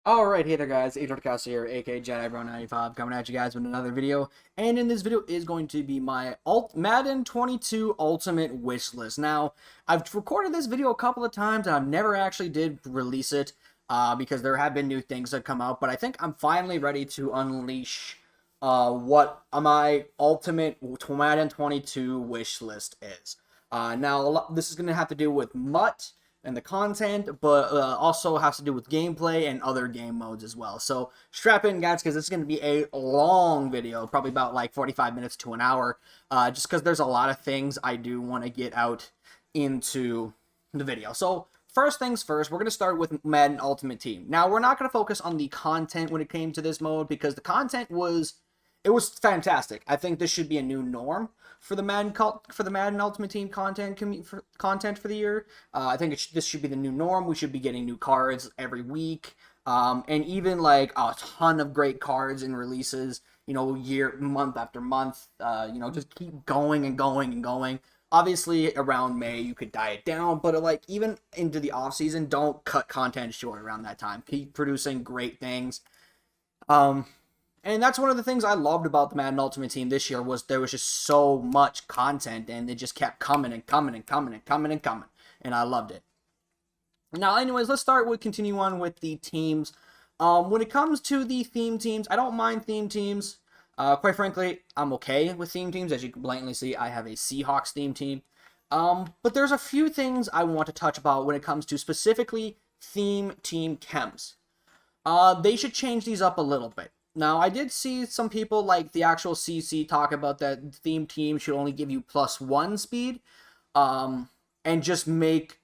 Alright, hey there guys, Adrian here, aka JediBro95, coming at you guys with another video. And in this video is going to be my Madden 22 Ultimate Wish List. Now, I've recorded this video a couple of times and I've never actually did release it because there have been new things that come out. But I think I'm finally ready to unleash what my Ultimate Madden 22 Wish List is. Now, this is going to have to do with MUT and the content, but also has to do with gameplay and other game modes as well. So strap in, guys, because it's going to be a long video, probably about like 45 minutes to an hour, just because there's a lot of things I do want to get out into the video. So first things first, we're going to start with Madden Ultimate Team. Now, we're not going to focus on the content when it came to this mode, because the content was fantastic. I think this should be a new norm for the Madden Ultimate Team content for the year. I think this should be the new norm. We should be getting new cards every week, and even like a ton of great cards and releases. You know, month after month. You know, just keep going and going and going. Obviously, around May you could die it down, but like even into the off season, don't cut content short around that time. Keep producing great things. And that's one of the things I loved about the Madden Ultimate Team this year, was there was just so much content, and it just kept coming and coming and coming and coming and coming, and I loved it. Now, anyways, let's continue on with the teams. When it comes to the theme teams, I don't mind theme teams. Quite frankly, I'm okay with theme teams. As you can blatantly see, I have a Seahawks theme team. But there's a few things I want to touch about when it comes to specifically theme team chems. They should change these up a little bit. Now, I did see some people like the actual CC talk about that theme team should only give you +1 speed, and just make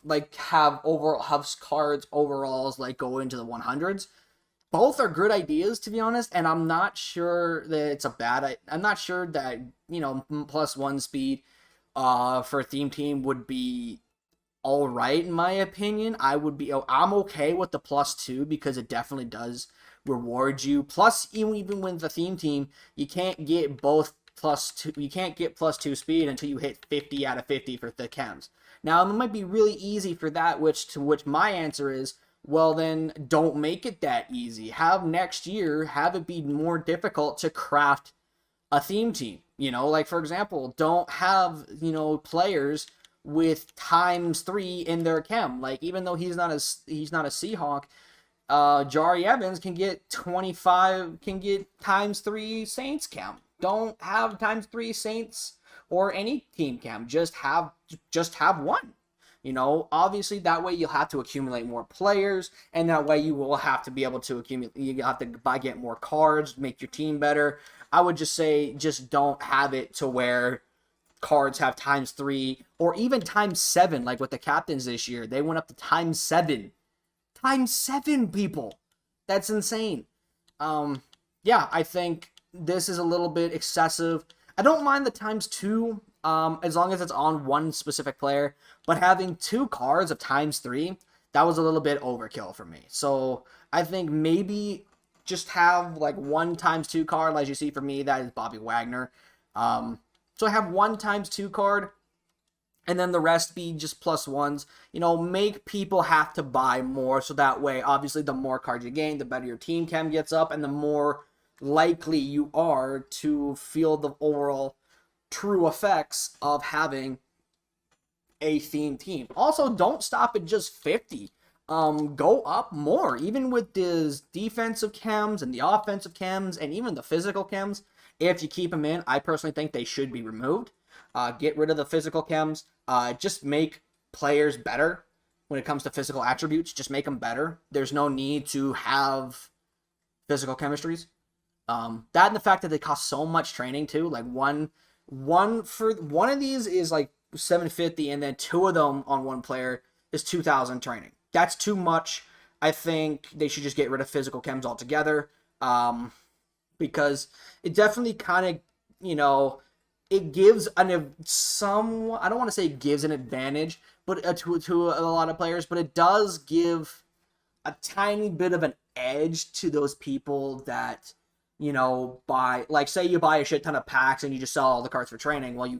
like have cards overalls like go into the 100s. Both are good ideas, to be honest, and I'm not sure that it's a bad. I'm not sure that, you know, +1 speed for a theme team would be all right in my opinion. I'm okay with the +2 because it definitely does reward you. Plus, even with the theme team, you can't get both +2. You can't get +2 speed until you hit 50 out of 50 for the chems. Now, it might be really easy for that, which my answer is, well, then don't make it that easy. Have next year have it be more difficult to craft a theme team. You know, like for example, don't have, you know, players with ×3 in their chem. Like, even though he's not a Seahawk, Jari Evans can get ×3 Saints chem. Don't have ×3 Saints or any team chem. Just have one. You know, obviously that way you'll have to accumulate more players, and that way you will have to be able to accumulate. You have to get more cards, make your team better. I would just say, just don't have it to where cards have ×3 or even ×7, like with the captains this year. They went up to ×7. ×7, people. That's insane. Yeah, I think this is a little bit excessive. I don't mind the ×2, as long as it's on one specific player, but having 2 cards of ×3, that was a little bit overkill for me. So I think maybe just have like one ×2 card, as you see for me, that is Bobby Wagner. So I have one ×2 card, and then the rest be just +1s. You know, make people have to buy more, so that way, obviously, the more cards you gain, the better your team chem gets up, and the more likely you are to feel the overall true effects of having a theme team. Also, don't stop at just 50. Go up more, even with the defensive chems and the offensive chems and even the physical chems. If you keep them in, I personally think they should be removed. Get rid of the physical chems. Just make players better when it comes to physical attributes. Just make them better. There's no need to have physical chemistries. That and the fact that they cost so much training too. Like one of these is like 750, and then 2 of them on one player is 2,000 training. That's too much. I think they should just get rid of physical chems altogether. Because it definitely kind of, you know, it gives I don't want to say it gives an advantage, but to a lot of players, but it does give a tiny bit of an edge to those people that, you know, buy, like, say you buy a shit ton of packs and you just sell all the cards for training. Well, you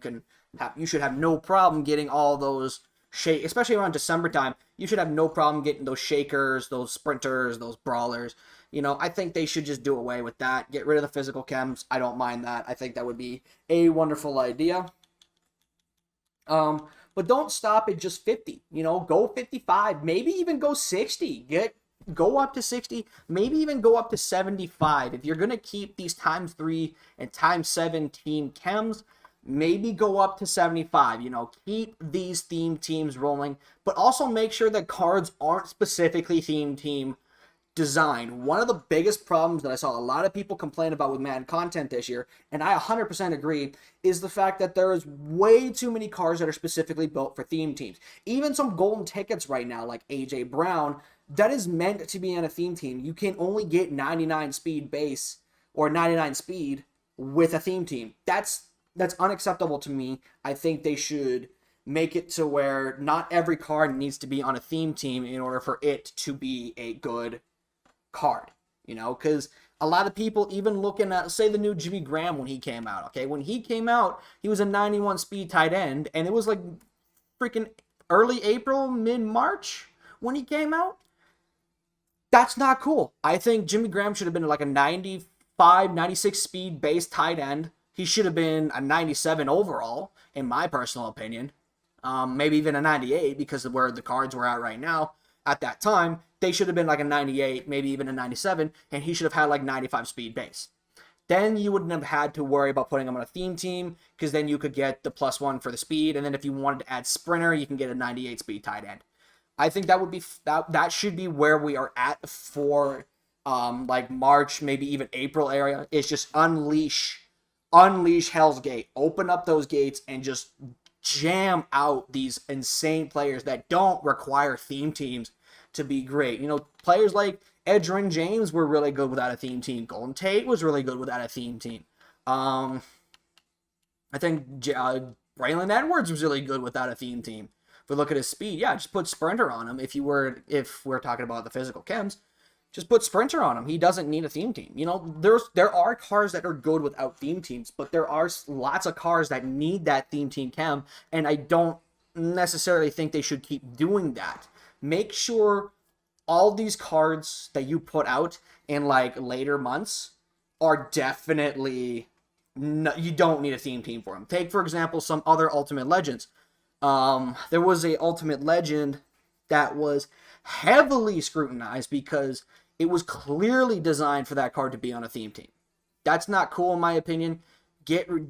should have no problem getting all those especially around December time. you should have no problem getting those shakers, those sprinters, those brawlers. I think they should just do away with that. Get rid of the physical chems. I don't mind that. I think that would be a wonderful idea. But don't stop at just 50. Go 55. Maybe even go 60. Go up to 60. Maybe even go up to 75. If you're gonna keep these ×3 and ×7 team chems, maybe go up to 75. Keep these theme teams rolling, but also make sure that cards aren't specifically theme team designed. One of the biggest problems that I saw a lot of people complain about with Madden content this year, and I 100% agree, is the fact that there is way too many cards that are specifically built for theme teams. Even some golden tickets right now, like AJ Brown, that is meant to be on a theme team. You can only get 99 speed base or 99 speed with a theme team. That's unacceptable to me. I think they should make it to where not every card needs to be on a theme team in order for it to be a good card, because a lot of people, even looking at, say, the new Jimmy Graham when he came out, okay? When he came out, he was a 91 speed tight end, and it was like freaking early April, mid-March when he came out. That's not cool. I think Jimmy Graham should have been like a 95, 96 speed base tight end. He should have been a 97 overall, in my personal opinion. Maybe even a 98 because of where the cards were at right now. At that time, they should have been like a 98, maybe even a 97, and he should have had like 95 speed base. Then you wouldn't have had to worry about putting him on a theme team, because then you could get the +1 for the speed, and then if you wanted to add sprinter, you can get a 98 speed tight end. I think that would be that should be where we are at for like March, maybe even April area. It's just unleash Hell's Gate, open up those gates, and just jam out these insane players that don't require theme teams to be great. Players like Edgerrin James were really good without a theme team. Golden Tate was really good without a theme team. I think Braylon Edwards was really good without a theme team. If we look at his speed, yeah, just put sprinter on him. If we're talking about the physical chems, just put sprinter on him. He doesn't need a theme team. There are cars that are good without theme teams, but there are lots of cars that need that theme team chem, and I don't necessarily think they should keep doing that. Make sure all these cards that you put out in like later months are definitely you don't need a theme team for them. Take, for example, some other Ultimate Legends. There was a Ultimate Legend that was heavily scrutinized because it was clearly designed for that card to be on a theme team. That's not cool in my opinion.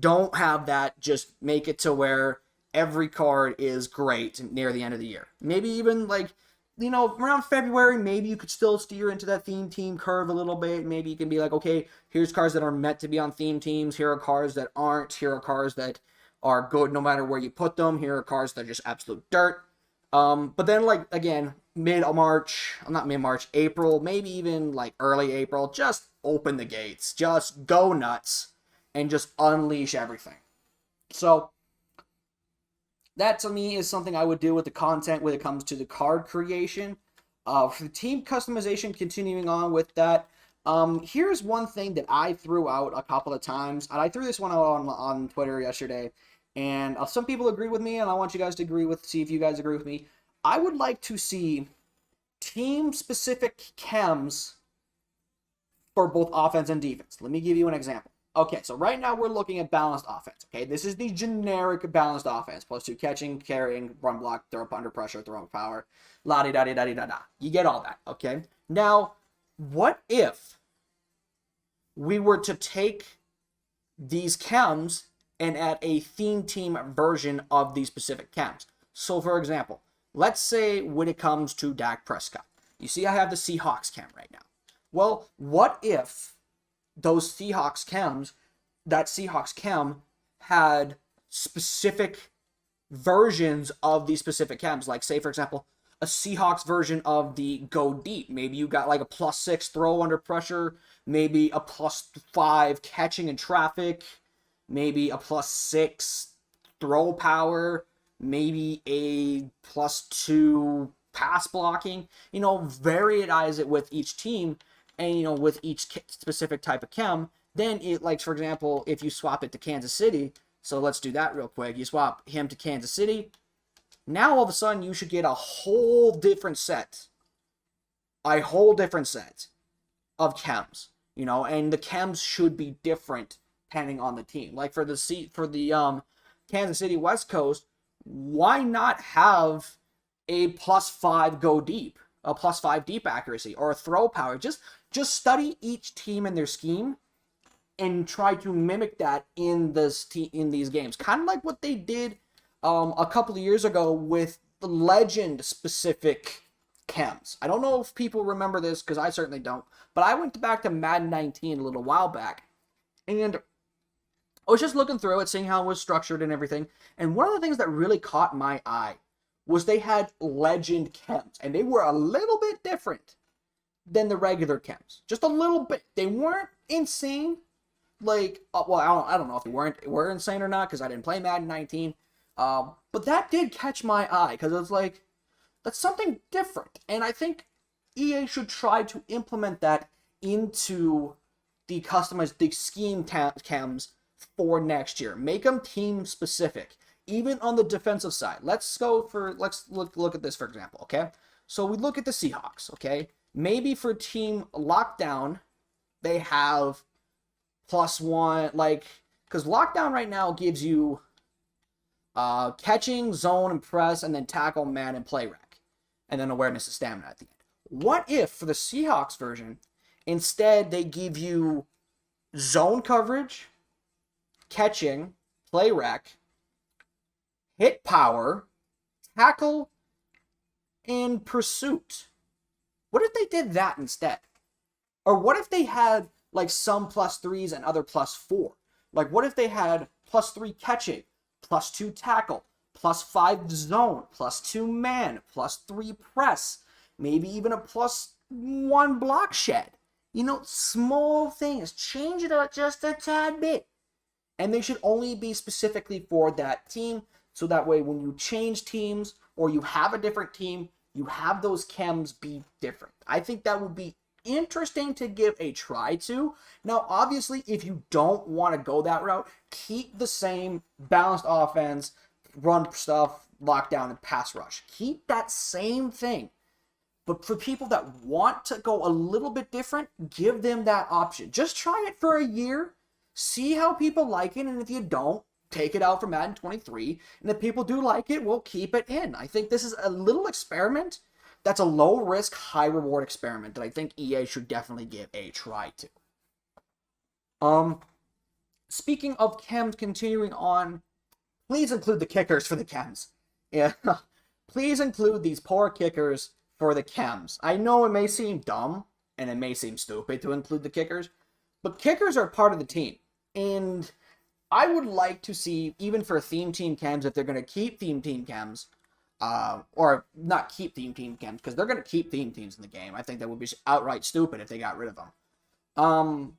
Don't have that. Just make it to where every card is great near the end of the year. Maybe even like, around February, maybe you could still steer into that theme team curve a little bit. Maybe you can be like, okay, here's cards that are meant to be on theme teams. Here are cards that aren't. Here are cards that are good no matter where you put them. Here are cards that are just absolute dirt. But then, like, again, April, maybe even like early April, just open the gates, just go nuts, and just unleash everything. So that to me is something I would do with the content when it comes to the card creation. For the team customization, continuing on with that, here's one thing that I threw out a couple of times, and I threw this one out on Twitter yesterday, and some people agree with me, and I want you guys to see if you guys agree with me. I would like to see team-specific chems for both offense and defense. Let me give you an example. Okay, so right now we're looking at balanced offense. Okay, this is the generic balanced offense. +2 catching, carrying, run block, throw up under pressure, throw up power, la-di-da-di-da-di-da-da. You get all that, okay? Now, what if we were to take these chems and add a theme team version of these specific chems? So, for example, let's say when it comes to Dak Prescott, you see I have the Seahawks chem right now. Well, what if those Seahawks chems, that Seahawks chem had specific versions of these specific chems? Like, say, for example, a Seahawks version of the Go Deep. Maybe you got like a +6 throw under pressure, maybe a +5 catching in traffic, maybe a +6 throw power, maybe a +2 pass blocking. Varieties it with each team, and with each specific type of chem. Then it, like, for example, if you swap it to Kansas City, so let's do that real quick. You swap him to Kansas City, Now all of a sudden you should get a whole different set. A whole different set of chems, you know, and the chems should be different depending on the team. Like for the Kansas City West Coast, why not have a +5 go deep, a +5 deep accuracy, or a throw power? Just study each team and their scheme and try to mimic that in these games. Kind of like what they did a couple of years ago with the legend specific chems. I don't know if people remember this, because I certainly don't, but I went back to Madden 19 a little while back, and I was just looking through it, seeing how it was structured and everything, and one of the things that really caught my eye was they had legend chems, and they were a little bit different than the regular chems. Just a little bit. They weren't insane. Like, well, I don't know if they were insane or not, because I didn't play Madden 19, but that did catch my eye, because it was like, that's something different, and I think EA should try to implement that into the customized scheme chems for next year. Make them team specific, even on the defensive side. Let's look at this, for example, okay? So we look at the Seahawks, okay? Maybe for team lockdown, they have +1, like, because lockdown right now gives you catching, zone, and press, and then tackle, man, and play rec, and then awareness and stamina at the end. What if for the Seahawks version, instead they give you zone coverage, catching, play rec, hit power, tackle, and pursuit? What if they did that instead? Or what if they had like some +3s and other +4? Like what if they had +3 catching, +2 tackle, +5 zone, +2 man, +3 press, maybe even a +1 block shed? You know, small things. Change it up just a tad bit. And they should only be specifically for that team, so that way when you change teams or you have a different team, you have those chems be different. I think that would be interesting to give a try to. Now, obviously, if you don't want to go that route, keep the same balanced offense, run stuff, lockdown, and pass rush. Keep that same thing. But for people that want to go a little bit different, give them that option. Just try it for a year. See how people like it, and if you don't, take it out for Madden 23. And if people do like it, we'll keep it in. I think this is a little experiment that's a low-risk, high-reward experiment that I think EA should definitely give a try to. Speaking of chems, continuing on, please include the kickers for the chems. Yeah, please include these poor kickers for the chems. I know it may seem dumb, and it may seem stupid to include the kickers, but kickers are part of the team. And I would like to see, even for theme team chems, if they're going to keep theme team chems, or not keep theme team chems, because they're going to keep theme teams in the game. I think that would be outright stupid if they got rid of them.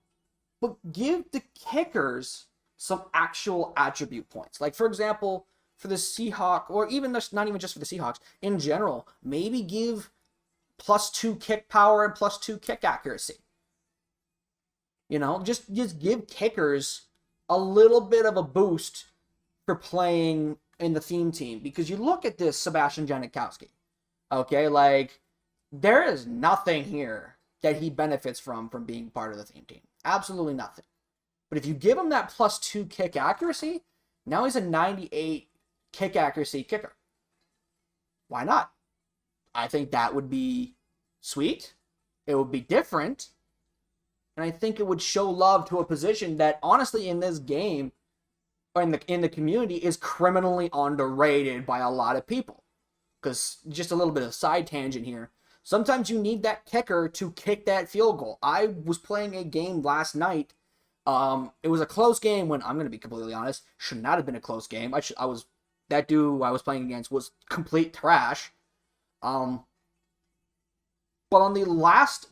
But give the kickers some actual attribute points. Like, for example, for the Seahawks, or even not even just for the Seahawks, in general, maybe give +2 kick power and +2 kick accuracy. You know, just give kickers a little bit of a boost for playing in the theme team. Because you look at this Sebastian Janikowski, okay, like, there is nothing here that he benefits from being part of the theme team. Absolutely nothing. But if you give him that +2 kick accuracy, now he's a 98 kick accuracy kicker. Why not? I think that would be sweet. It would be different. And I think it would show love to a position that, honestly, in this game, or in the community, is criminally underrated by a lot of people. Because, just a little bit of side tangent here, sometimes you need that kicker to kick that field goal. I was playing a game last night. It was a close game when, I'm going to be completely honest, should not have been a close game. That dude I was playing against was complete trash. But on the last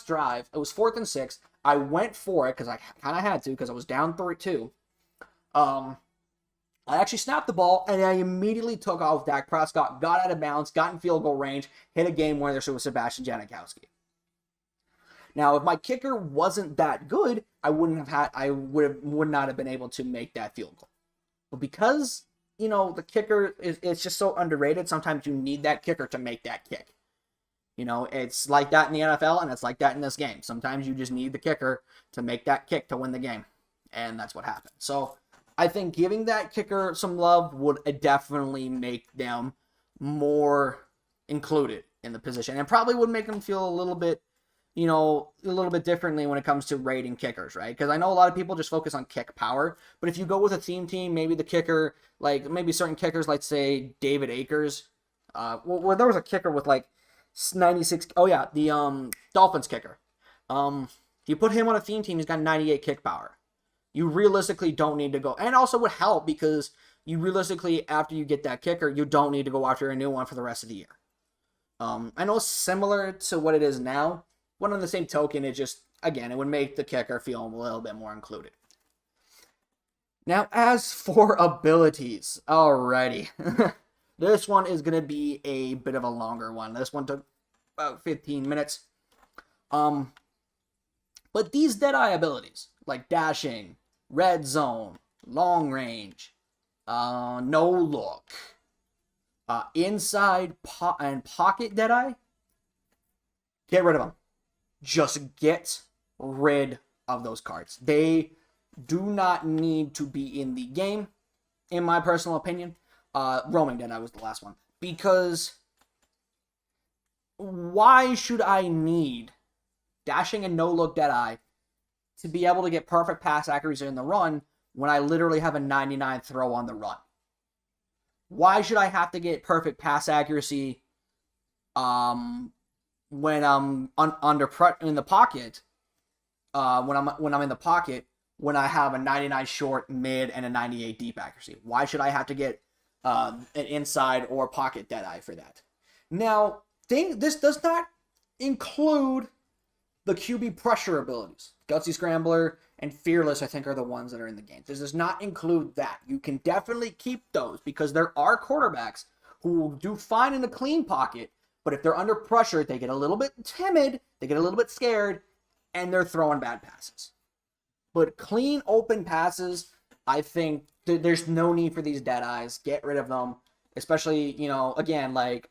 drive, it was 4th and 6. I went for it because I kind of had to, because I was down 3-2. I actually snapped the ball, and I immediately took off Dak Prescott, got out of bounds, got in field goal range, hit a game winner with Sebastian Janikowski. Now, if my kicker wasn't that good, I would not have been able to make that field goal. But because you know, the kicker is, it's just so underrated. Sometimes you need that kicker to make that kick. You know, it's like that in the NFL, and it's like that in this game. Sometimes you just need the kicker to make that kick to win the game, and that's what happened. So I think giving that kicker some love would definitely make them more included in the position, and probably would make them feel a little bit, you know, a little bit differently when it comes to rating kickers, right? Because I know a lot of people just focus on kick power, but if you go with a theme team, maybe the kicker, like maybe certain kickers, like say David Akers, well, there was a kicker with like 96. Oh yeah, the Dolphins kicker. You put him on a theme team, he's got 98 kick power. You realistically don't need to go, and also would help because you realistically, after you get that kicker, you don't need to go after a new one for the rest of the year. I know it's similar to what it is now, but on the same token, it just, again, it would make the kicker feel a little bit more included. Now, as for abilities, alrighty. This one is going to be a bit of a longer one. This one took about 15 minutes. But these Deadeye abilities, like dashing, red zone, long range, no look, inside and pocket Deadeye, get rid of them. Just get rid of those cards. They do not need to be in the game, in my personal opinion. Roaming Deadeye was the last one. Because why should I need dashing and no-look Deadeye to be able to get perfect pass accuracy in the run when I literally have a 99 throw on the run? Why should I have to get perfect pass accuracy when I'm in the pocket? When I'm in the pocket, when I have a 99 short, mid, and a 98 deep accuracy? Why should I have to get an inside or pocket Deadeye for that? Now, this does not include the QB pressure abilities. Gutsy Scrambler and Fearless, I think, are the ones that are in the game. This does not include that. You can definitely keep those because there are quarterbacks who do fine in a clean pocket, but if they're under pressure, they get a little bit timid, they get a little bit scared, and they're throwing bad passes. But clean, open passes, I think there's no need for these Deadeyes. Get rid of them. Especially, you know, again, like,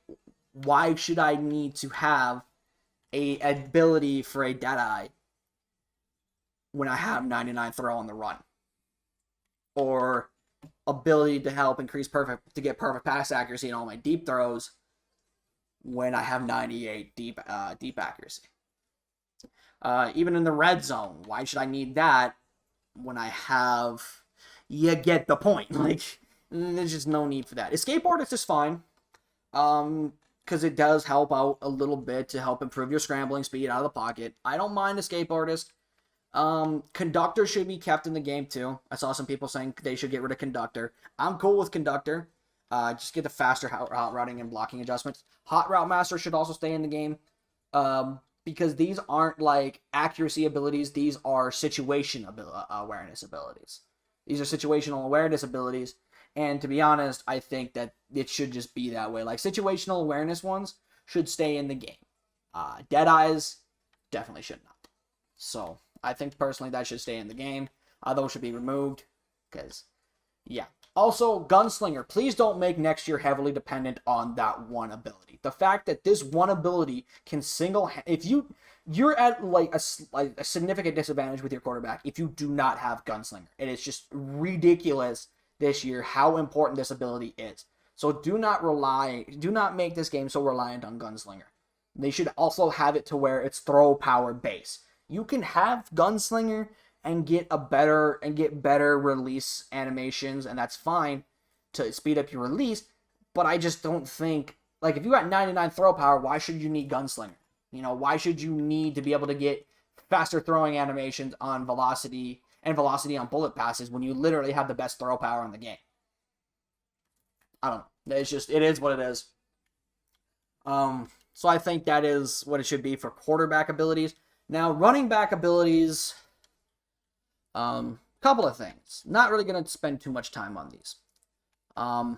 why should I need to have a ability for a Deadeye when I have 99 throw on the run? Or ability to help increase to get perfect pass accuracy in all my deep throws when I have 98 deep accuracy. Even in the red zone, why should I need that when I have... You get the point. Like, there's just no need for that. Escape Artist is fine. Because it does help out a little bit to help improve your scrambling speed out of the pocket. I don't mind Escape Artist. Conductor should be kept in the game too. I saw some people saying they should get rid of Conductor. I'm cool with Conductor. Just get the faster hot routing and blocking adjustments. Hot Route Master should also stay in the game. Because these aren't like accuracy abilities. These are situation awareness abilities. These are situational awareness abilities. And to be honest, I think that it should just be that way. Like, situational awareness ones should stay in the game. Deadeyes definitely should not. So, I think personally that should stay in the game. Those should be removed. Because, yeah. Also, Gunslinger. Please don't make next year heavily dependent on that one ability. The fact that this one ability can if you're at like a significant disadvantage with your quarterback if you do not have Gunslinger. And it's just ridiculous this year how important this ability is. So do not make this game so reliant on Gunslinger. They should also have it to where it's throw power base. You can have Gunslinger and get better release animations, and that's fine to speed up your release, but I just don't think, like, if you got 99 throw power, why should you need Gunslinger? You know, why should you need to be able to get faster throwing animations on velocity and velocity on bullet passes when you literally have the best throw power in the game? I don't know. It's just, it is what it is. So I think that is what it should be for quarterback abilities. Now, running back abilities, couple of things. Not really going to spend too much time on these. Oh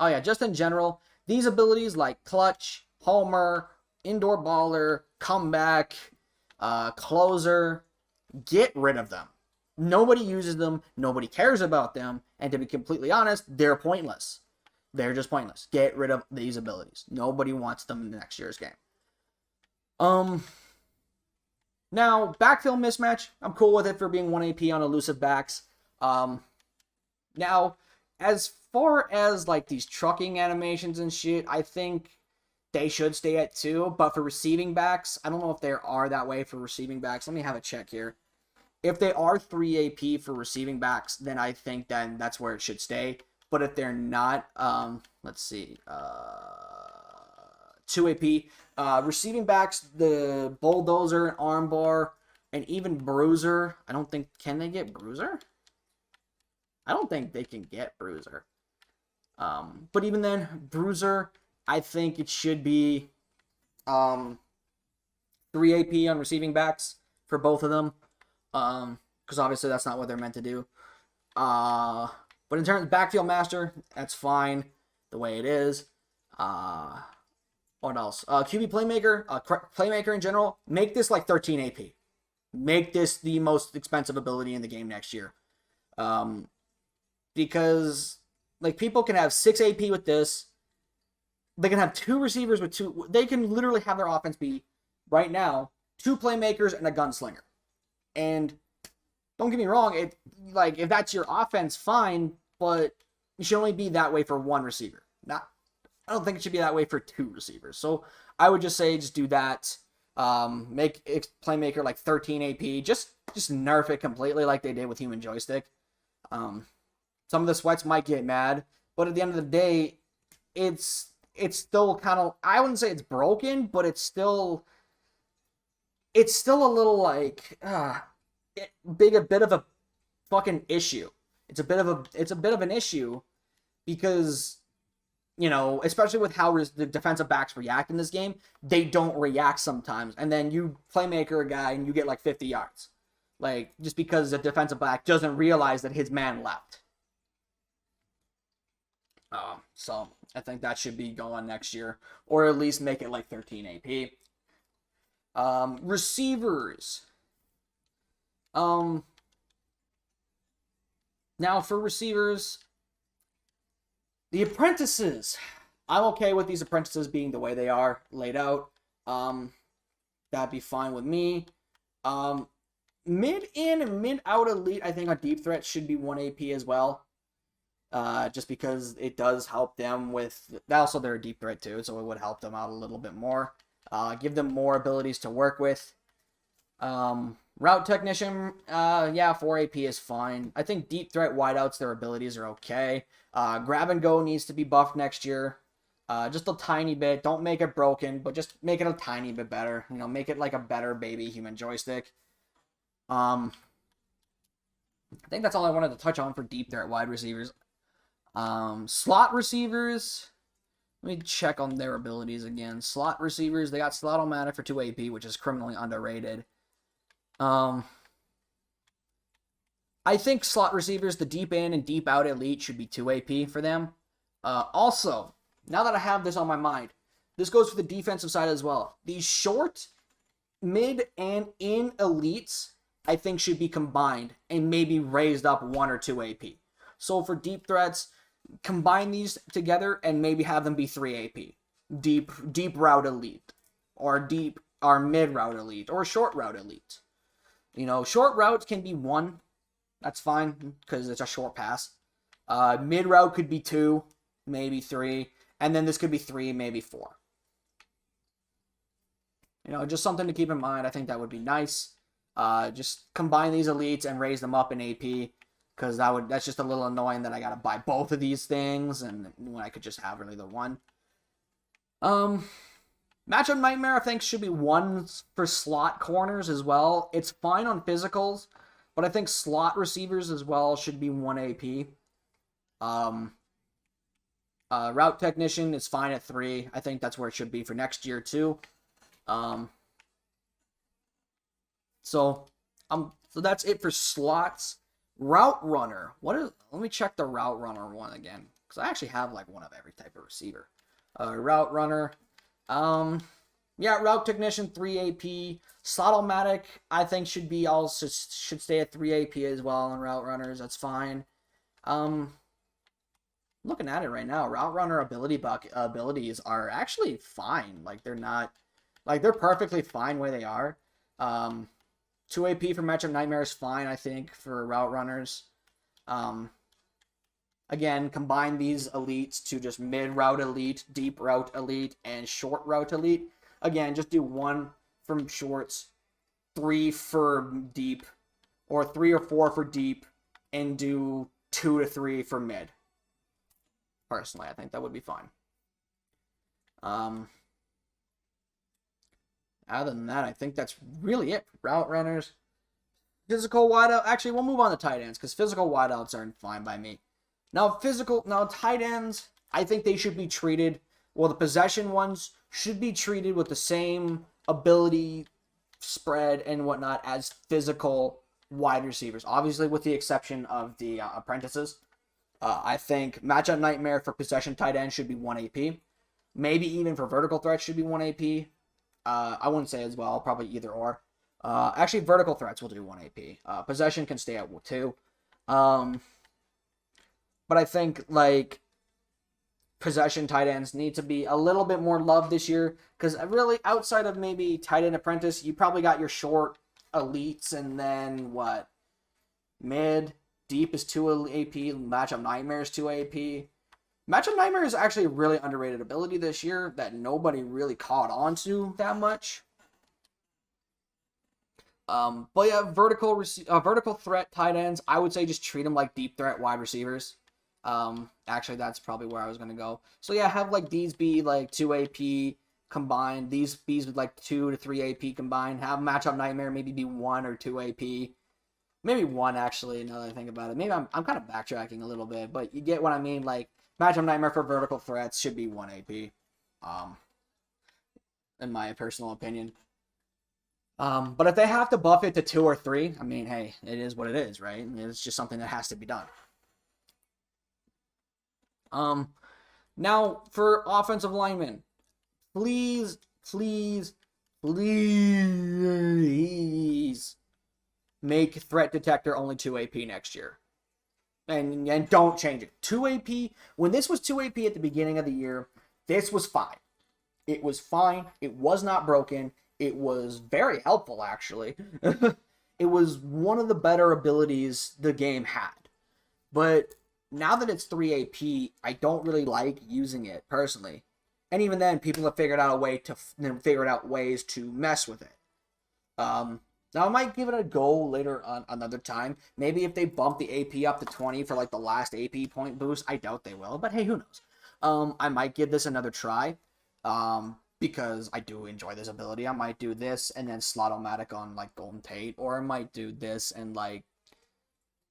yeah, just in general, these abilities like Clutch, Homer, Indoor Baller, Comeback, Closer, get rid of them. Nobody uses them. Nobody cares about them. And to be completely honest, they're pointless. They're just pointless. Get rid of these abilities. Nobody wants them in the next year's game. Now, backfill mismatch, I'm cool with it for being 1 AP on elusive backs. Now, as far as, like, these trucking animations and shit, I think they should stay at 2. But for receiving backs, I don't know if they are that way for receiving backs. Let me have a check here. If they are 3 AP for receiving backs, then I think then that's where it should stay. But if they're not, let's see, 2 AP. Receiving backs, the Bulldozer, Armbar, and even Bruiser. I don't think, can they get Bruiser? I don't think they can get Bruiser. But even then, Bruiser, I think it should be 3 AP on receiving backs for both of them. Because obviously that's not what they're meant to do. But in terms of backfield master, that's fine the way it is. What else? QB playmaker, playmaker in general, make this like 13 AP. Make this the most expensive ability in the game next year. Because like people can have 6 AP with this. They can have 2 receivers with 2. They can literally have their offense be right now 2 playmakers and a gunslinger. And don't get me wrong, it like if that's your offense, fine, but it should only be that way for 1 receiver. I don't think it should be that way for 2 receivers. So I would just say just do that. Make playmaker like 13 AP. Just nerf it completely like they did with human joystick. Some of the sweats might get mad, but at the end of the day, it's still kind of, I wouldn't say it's broken, but it's still a little like a bit of a fucking issue. It's a bit of an issue because, you know, especially with how the defensive backs react in this game, they don't react sometimes. And then you playmaker a guy and you get like 50 yards. Like, just because the defensive back doesn't realize that his man left. So I think that should be going next year. Or at least make it like 13 AP. Receivers. Now for receivers, the apprentices. I'm okay with these apprentices being the way they are laid out. That'd be fine with me. Mid in and mid out elite, I think on deep threat should be 1 AP as well. Just because it does help them with, also they're a deep threat too, so it would help them out a little bit more. Give them more abilities to work with. Route technician, yeah, 4 AP is fine. I think deep threat wideouts, their abilities are okay. Grab and go needs to be buffed next year. Just a tiny bit. Don't make it broken, but just make it a tiny bit better. You know, make it like a better baby human joystick. I think that's all I wanted to touch on for deep threat wide receivers. Slot receivers, let me check on their abilities again. Slot receivers, they got Slot-O-Matic for 2 AP, which is criminally underrated. I think slot receivers, the deep in and deep out elite should be 2 AP for them. Also, now that I have this on my mind, this goes for the defensive side as well. These short, mid, and in elites, I think should be combined and maybe raised up 1 or 2 AP. So for deep threats, combine these together and maybe have them be 3 AP. Deep route elite, or mid route elite, or short route elite. You know, short routes can be 1. That's fine because it's a short pass. Mid route could be 2, maybe 3, and then this could be 3, maybe 4. You know, just something to keep in mind. I think that would be nice. Just combine these elites and raise them up in AP. Because that's just a little annoying that I gotta buy both of these things, and when I could just have really the one. Matchup Nightmare, I think, should be 1 for slot corners as well. It's fine on physicals, but I think slot receivers as well should be 1 AP. Route Technician is fine at 3. I think that's where it should be for next year too. So that's it for slots. Route Runner. Let me check the Route Runner one again, because I actually have like one of every type of receiver. Route Runner. Yeah, Route Technician 3 AP. Slot-O-Matic, I think should stay at 3 AP as well on Route Runners. That's fine. Looking at it right now, Route Runner abilities are actually fine. Like they're not, like they're perfectly fine where they are. 2 AP for Matchup Nightmare is fine, I think, for Route Runners. Again, combine these elites to just mid route elite, deep route elite, and short route elite. Again, just do 1 from shorts, 3 for deep, or 3 or 4 for deep, and do 2 to 3 for mid. Personally, I think that would be fine. Other than that, I think that's really it. Route runners, physical wideout. Actually, we'll move on to tight ends because physical wideouts are fine by me. Now, tight ends, I think they should be treated. Well, the possession ones should be treated with the same ability spread and whatnot as physical wide receivers. Obviously, with the exception of the apprentices. I think Matchup Nightmare for possession tight end should be 1 AP. Maybe even for vertical threats should be 1 AP. I wouldn't say as well, probably either or. Actually, vertical threats will do 1 AP. Possession can stay at 2. But I think, like, possession tight ends need to be a little bit more loved this year. Because really, outside of maybe tight end apprentice, you probably got your short elites and then, what? Mid. Deep is 2 AP. Matchup Nightmare is 2 AP. Matchup Nightmare is actually a really underrated ability this year that nobody really caught on to that much. But yeah, vertical threat tight ends, I would say just treat them like deep threat wide receivers. Actually, that's probably where I was going to go. So yeah, have like these be like 2 AP combined. These be with like 2 to 3 AP combined. Have Matchup Nightmare maybe be 1 or 2 AP. Maybe 1, actually, now that I think about it. Maybe I'm kind of backtracking a little bit, but you get what I mean. Like, Matchup Nightmare for vertical threats should be 1 AP, in my personal opinion. But if they have to buff it to 2 or 3, I mean, hey, it is what it is, right? It's just something that has to be done. Now, for offensive linemen, please make threat detector only 2 AP next year. And don't change it. 2 AP, when this was 2 AP at the beginning of the year, this was fine. It was fine. It was not broken. It was very helpful, actually. It was one of the better abilities the game had. But now that it's 3 AP, I don't really like using it, personally. And even then, people have figured out ways to mess with it. Now, I might give it a go later on another time. Maybe if they bump the AP up to 20 for like the last AP point boost. I doubt they will, but hey, who knows? I might give this another try because I do enjoy this ability. I might do this and then Slot-O-Matic on like Golden Tate, or I might do this and like,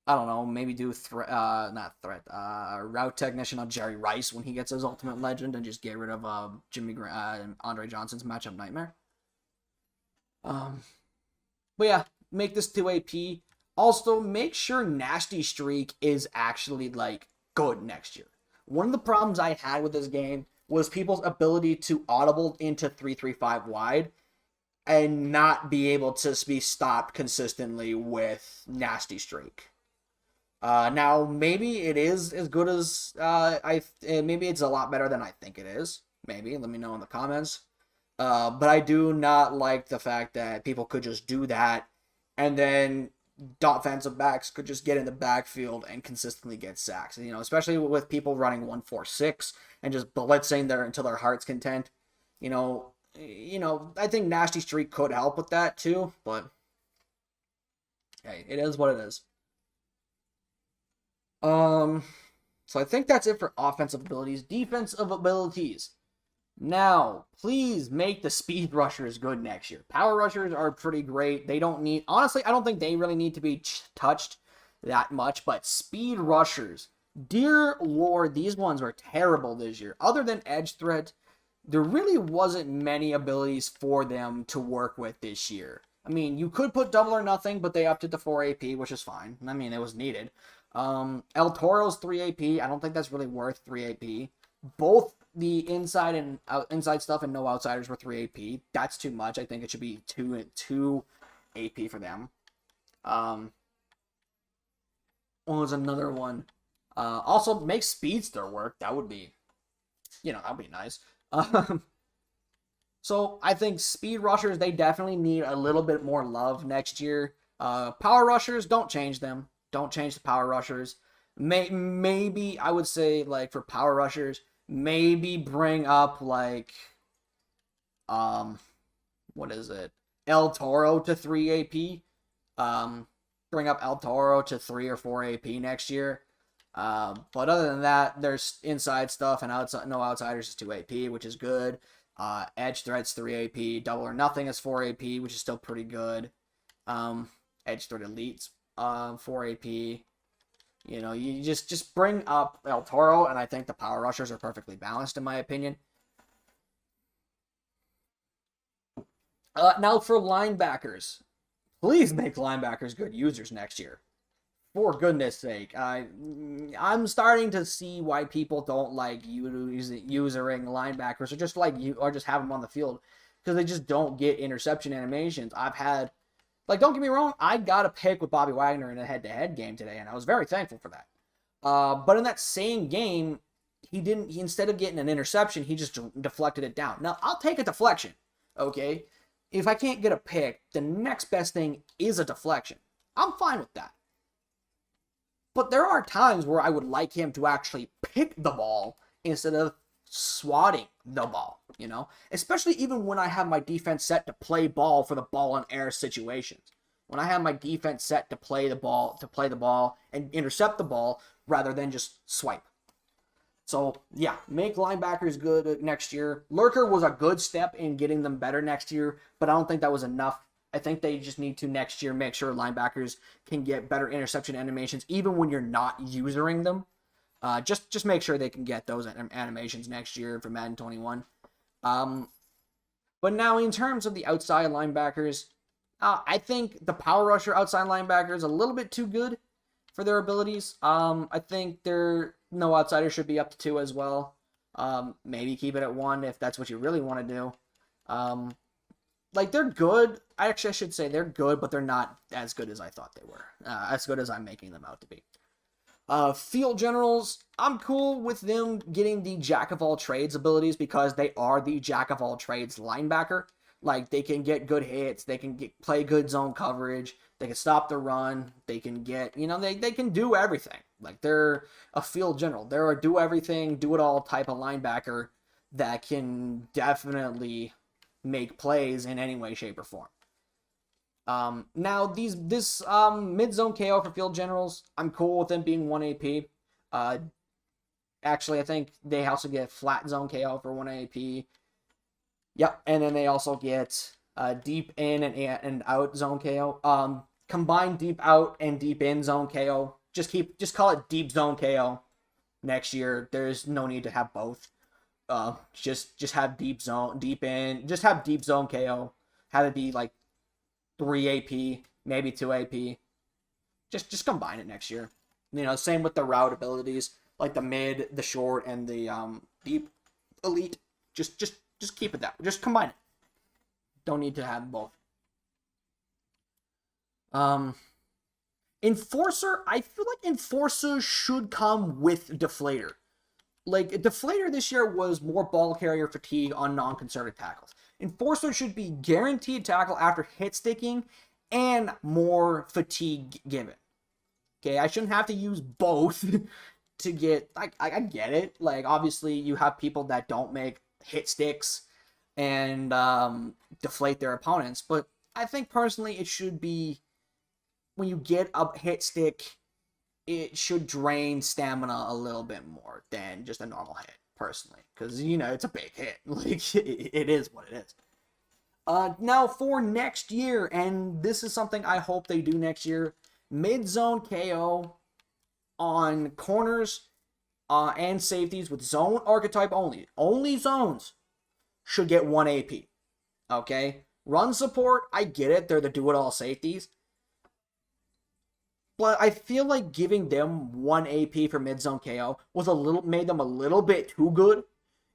I don't know, maybe do Route Technician on Jerry Rice when he gets his Ultimate Legend and just get rid of and Andre Johnson's Matchup Nightmare. But yeah, make this 2 AP. Also, make sure Nasty Streak is actually, like, good next year. One of the problems I had with this game was people's ability to audible into 3-3-5 wide and not be able to be stopped consistently with Nasty Streak. Now, maybe it is as good as maybe it's a lot better than I think it is. Maybe. Let me know in the comments. But I do not like the fact that people could just do that and then offensive backs could just get in the backfield and consistently get sacks. You know, especially with people running 1-4-6 and just blitzing there until their heart's content. You know, I think Nasty Streak could help with that too, but hey, it is what it is. So I think that's it for offensive abilities. Defensive abilities. Now, please make the speed rushers good next year. Power rushers are pretty great. They don't need, honestly, I don't think they really need to be touched that much, but speed rushers, dear Lord, these ones were terrible this year. Other than edge threat, there really wasn't many abilities for them to work with this year. I mean, you could put double or nothing, but they upped it to 4 AP, which is fine. I mean, it was needed. El Toro's 3 AP. I don't think that's really worth 3 AP. Both the inside and inside stuff and no outsiders were 3 AP. That's too much. I think it should be 2 AP for them. What was another one? Also, make Speedster work. That would be, that would be nice. So I think Speed Rushers, they definitely need a little bit more love next year. Power Rushers, don't change them. Don't change the Power Rushers. Maybe, I would say, like, for Power Rushers, maybe bring up, like, what is it? El Toro to 3 AP. Bring up El Toro to 3 or 4 AP next year. But other than that, there's inside stuff and no outsiders is 2 AP, which is good. Edge Threats 3 AP. Double or Nothing is 4 AP, which is still pretty good. Edge Threat Elites 4 AP. You just bring up El Toro, and I think the Power Rushers are perfectly balanced, in my opinion. Now for linebackers. Please make linebackers good users next year. For goodness sake. I'm starting to see why people don't like usering linebackers, or just have them on the field, because they just don't get interception animations. I've had, don't get me wrong, I got a pick with Bobby Wagner in a head-to-head game today, and I was very thankful for that. But in that same game, he instead of getting an interception, he just deflected it down. Now, I'll take a deflection, okay? If I can't get a pick, the next best thing is a deflection. I'm fine with that. But there are times where I would like him to actually pick the ball instead of swatting the ball, Especially even when I have my defense set to play ball for the ball and air situations. When I have my defense set to play the ball and intercept the ball rather than just swipe. So, yeah, make linebackers good next year. Lurker was a good step in getting them better next year, but I don't think that was enough. I think they just need to next year make sure linebackers can get better interception animations, even when you're not using them. Just make sure they can get those animations next year for Madden 21. But now, in terms of the outside linebackers, I think the Power Rusher outside linebacker is a little bit too good for their abilities. I think no outsider should be up to 2 as well. Maybe keep it at 1 if that's what you really want to do. They're good. I should say they're good, but they're not as good as I thought they were. As good as I'm making them out to be. Field Generals, I'm cool with them getting the Jack-of-all-trades abilities because they are the Jack-of-all-trades linebacker. They can get good hits, they can play good zone coverage, they can stop the run, they can get, they can do everything. They're a field general. They're a do-everything, do-it-all type of linebacker that can definitely make plays in any way, shape, or form. Now, this mid-zone KO for field generals, I'm cool with them being 1 AP. Actually, I think they also get flat zone KO for 1 AP. Yep, and then they also get deep in and out zone KO. Combined deep out and deep in zone KO. Just call it deep zone KO next year. There's no need to have both. Just have deep in. Just have deep zone KO. Have it be 3 AP, maybe 2 AP. Just combine it next year. Same with the route abilities, the mid, the short, and the deep elite. Just keep it that way. Just combine it. Don't need to have both. Enforcer, I feel like Enforcer should come with Deflator. Deflator this year was more ball carrier fatigue on non-concerted tackles. Enforcer should be guaranteed tackle after hit sticking and more fatigue given. Okay, I shouldn't have to use both to get, I get it. Obviously, you have people that don't make hit sticks and deflate their opponents, but I think personally it should be, when you get a hit stick, it should drain stamina a little bit more than just a normal hit, personally. Because, it's a big hit. It is what it is. Now, for next year, and this is something I hope they do next year, mid-zone KO on corners and safeties with zone archetype only. Only zones should get 1 AP. Okay? Run support, I get it. They're the do-it-all safeties. But I feel like giving them 1 AP for mid-zone KO made them a little bit too good,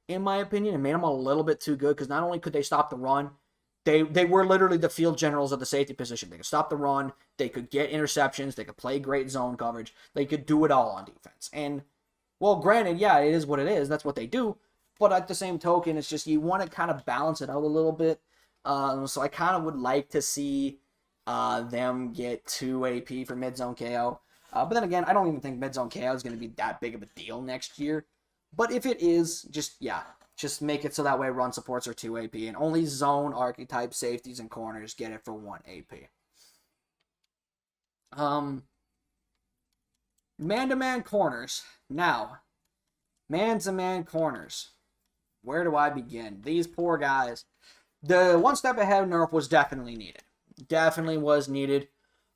in my opinion. It made them a little bit too good because not only could they stop the run, they were literally the field generals of the safety position. They could stop the run, they could get interceptions, they could play great zone coverage, they could do it all on defense. And, well, granted, yeah, it is what it is. That's what they do. But at the same token, it's just you want to kind of balance it out a little bit. So I kind of would like to see them get 2 AP for mid-zone KO. But then again, I don't even think mid-zone KO is going to be that big of a deal next year. But if it is, just make it so that way run supports are 2 AP. And only zone archetype safeties and corners get it for 1 AP. Man-to-man corners. Now, man-to-man corners. Where do I begin? These poor guys. The one step ahead nerf was definitely needed. Definitely was needed.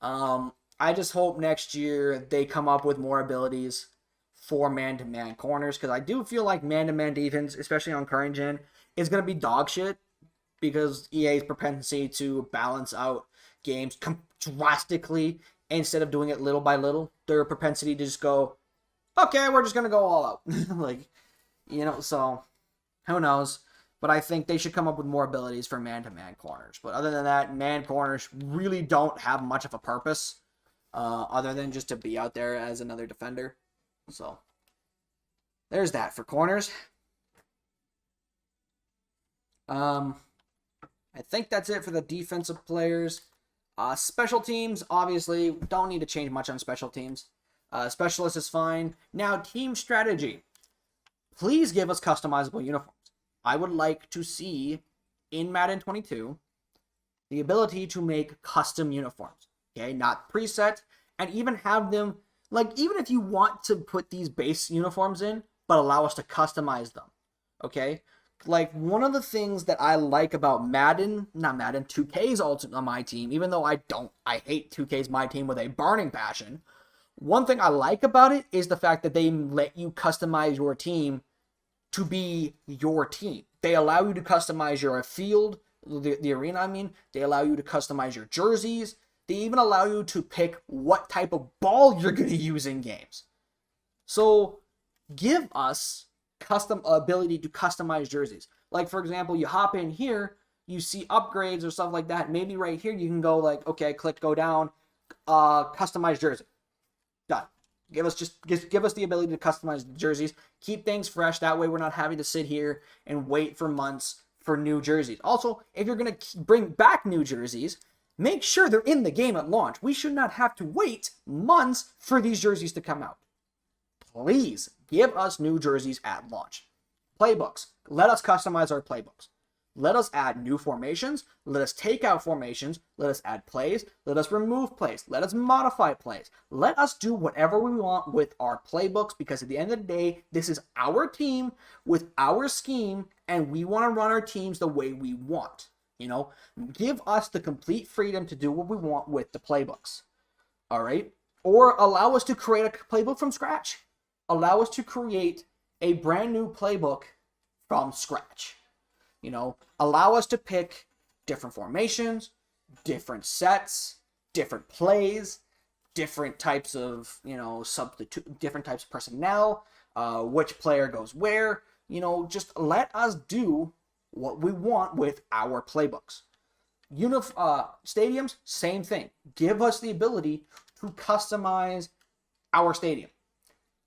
I just hope next year they come up with more abilities for man-to-man corners, because I do feel like man-to-man defense, especially on current gen, is going to be dog shit because EA's propensity to balance out games drastically instead of doing it little by little. Their propensity to just go, okay, we're just going to go all out. Like, so who knows? But I think they should come up with more abilities for man-to-man corners. But other than that, man corners really don't have much of a purpose other than just to be out there as another defender. So there's that for corners. I think that's it for the defensive players. Special teams, obviously, don't need to change much on special teams. Specialist is fine. Now, team strategy. Please give us customizable uniforms. I would like to see, in Madden 22, the ability to make custom uniforms. Okay, not preset, and even have them, like, even if you want to put these base uniforms in, but allow us to customize them. Okay? Like, one of the things that I like about Madden, not Madden, 2K's on my team, even though I hate 2K's my team with a burning passion. One thing I like about it is the fact that they let you customize your team to be your team. They allow you to customize your field, the arena, I mean. They allow you to customize your jerseys. They even allow you to pick what type of ball you're going to use in games. So, give us custom ability to customize jerseys. Like, for example, you hop in here, you see upgrades or stuff like that. Maybe right here you can go like, okay, click, go down, customize jersey. Done. Give us the ability to customize the jerseys. Keep things fresh. That way we're not having to sit here and wait for months for new jerseys. Also, if you're going to bring back new jerseys, make sure they're in the game at launch. We should not have to wait months for these jerseys to come out. Please give us new jerseys at launch. Playbooks. Let us customize our playbooks. Let us add new formations. Let us take out formations. Let us add plays. Let us remove plays. Let us modify plays. Let us do whatever we want with our playbooks, because at the end of the day, this is our team with our scheme, and we want to run our teams the way we want. Give us the complete freedom to do what we want with the playbooks. All right? Or allow us to create a playbook from scratch. Allow us to create a brand new playbook from scratch. Allow us to pick different formations, different sets, different plays, different types of, different types of personnel, which player goes where. Just let us do what we want with our playbooks. Stadiums, same thing. Give us the ability to customize our stadium.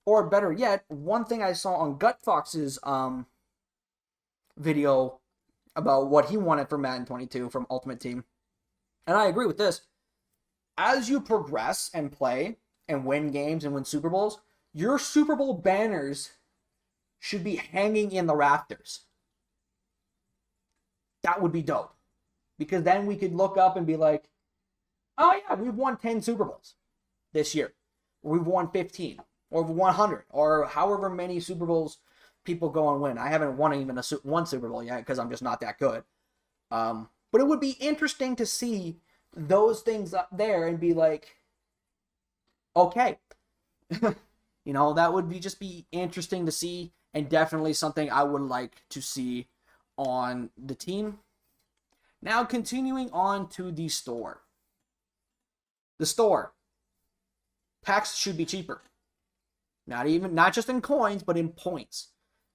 Or better yet, one thing I saw on Gut Fox's video about what he wanted for Madden 22 from Ultimate Team, and I agree with this. As you progress and play and win games and win Super Bowls, your Super Bowl banners should be hanging in the rafters. That would be dope. Because then we could look up and be like, oh yeah, we've won 10 Super Bowls this year. Or we've won 15. Or 100. Or however many Super Bowls people go and win. I haven't won even one Super Bowl yet because I'm just not that good. But it would be interesting to see those things up there and be like, okay. That would be interesting to see, and definitely something I would like to see on the team. Now, continuing on to the store. The store. Packs should be cheaper. Not just in coins, but in points.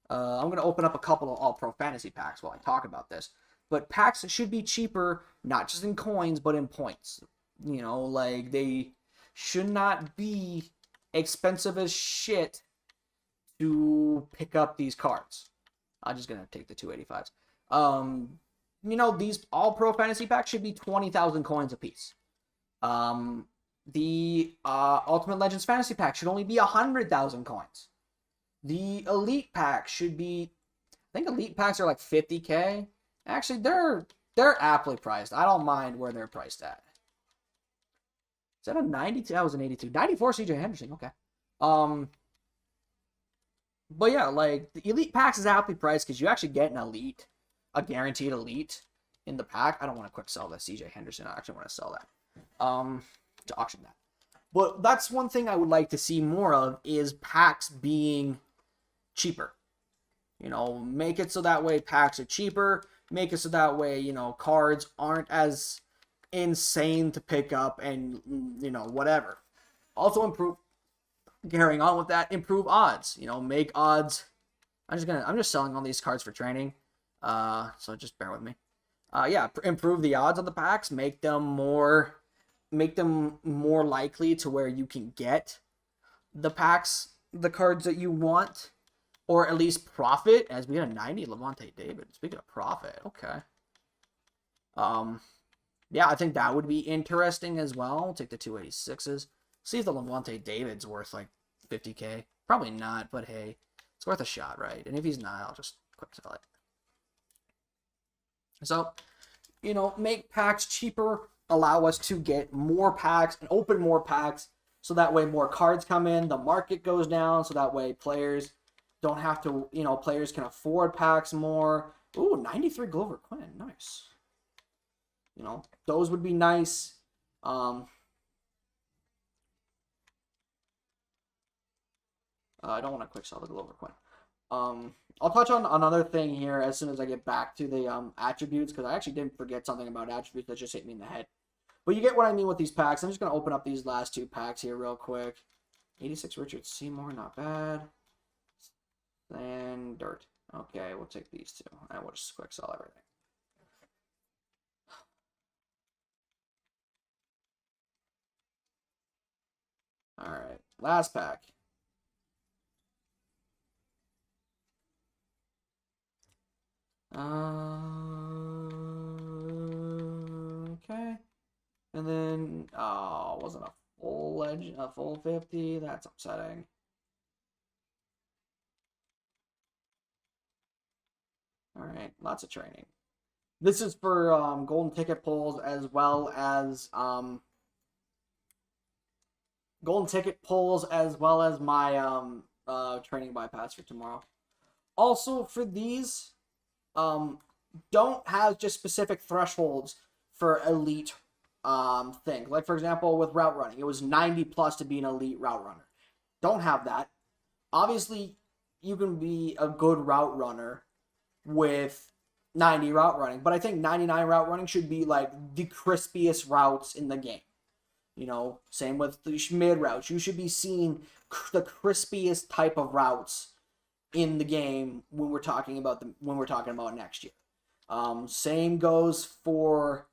I'm going to open up a couple of all-pro fantasy packs while I talk about this. But packs should be cheaper, not just in coins, but in points. You know, like, they should not be expensive as shit to pick up these cards. I'm just going to take the 285s. You know, these all-pro fantasy packs should be 20,000 coins a piece. The Ultimate Legends fantasy pack should only be 100,000 coins. The Elite pack should be, I think Elite packs are like 50k. Actually, they're aptly priced. I don't mind where they're priced at. Is that a 92? That was an 82. 94 CJ Henderson. Okay. But yeah, like, the Elite packs is aptly priced because you actually get an Elite, a guaranteed Elite in the pack. I don't want to quick sell that CJ Henderson. I actually want to sell that. To auction that. But that's one thing I would like to see more of, is packs being cheaper. You know, make it so that way packs are cheaper. Make it so that way, you know, cards aren't as insane to pick up and, you know, whatever. Also improve, carrying on with that, improve odds. You know, make odds. I'm just selling all these cards for training. So just bear with me. Yeah, improve the odds on the packs, make them more likely to where you can get the packs, the cards that you want, or at least profit, as we had a 90 Levante David. Speaking of profit, okay. Yeah, I think that would be interesting as well. I'll take the 286s. See if the Levante David's worth like 50k. Probably not, but hey, it's worth a shot, right? And if he's not, I'll just quick sell it. So, you know, make packs cheaper, allow us to get more packs and open more packs, so that way more cards come in, the market goes down, so that way players don't have to, you know, players can afford packs more. Ooh, 93 Glover Quinn, nice. You know, those would be nice. I don't want to quick sell the Glover Quinn. I'll touch on another thing here as soon as I get back to the attributes, because I actually didn't forget something about attributes that just hit me in the head. But you get what I mean with these packs. I'm just going to open up these last two packs here real quick. 86 Richard Seymour, not bad. And Dirt. Okay, we'll take these two. And we'll just quick sell everything. Alright, last pack. Okay. And then, oh, wasn't a full 50. That's upsetting. All right, lots of training. This is for golden ticket pulls as well as my training bypass for tomorrow. Also, for these, don't have just specific thresholds for elite things. Like, for example, with route running, it was 90 plus to be an elite route runner. Don't have that. Obviously, you can be a good route runner with 90 route running, but I think 99 route running should be like the crispiest routes in the game. You know, same with the mid routes. You should be seeing the crispiest type of routes in the game when we're talking about next year. Same goes for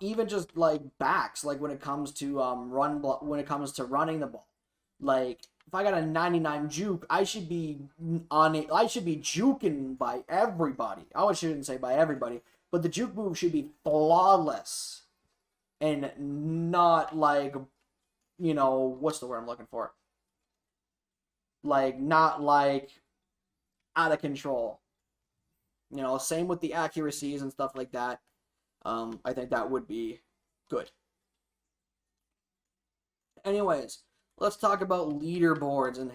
even just like backs, like when it comes to running the ball. Like, if I got a 99 juke, I should be juking by everybody. I shouldn't say by everybody, but the juke move should be flawless and not like, you know, what's the word I'm looking for? Like, not like out of control. You know, same with the accuracies and stuff like that. I think that would be good. Anyways, let's talk about leaderboards and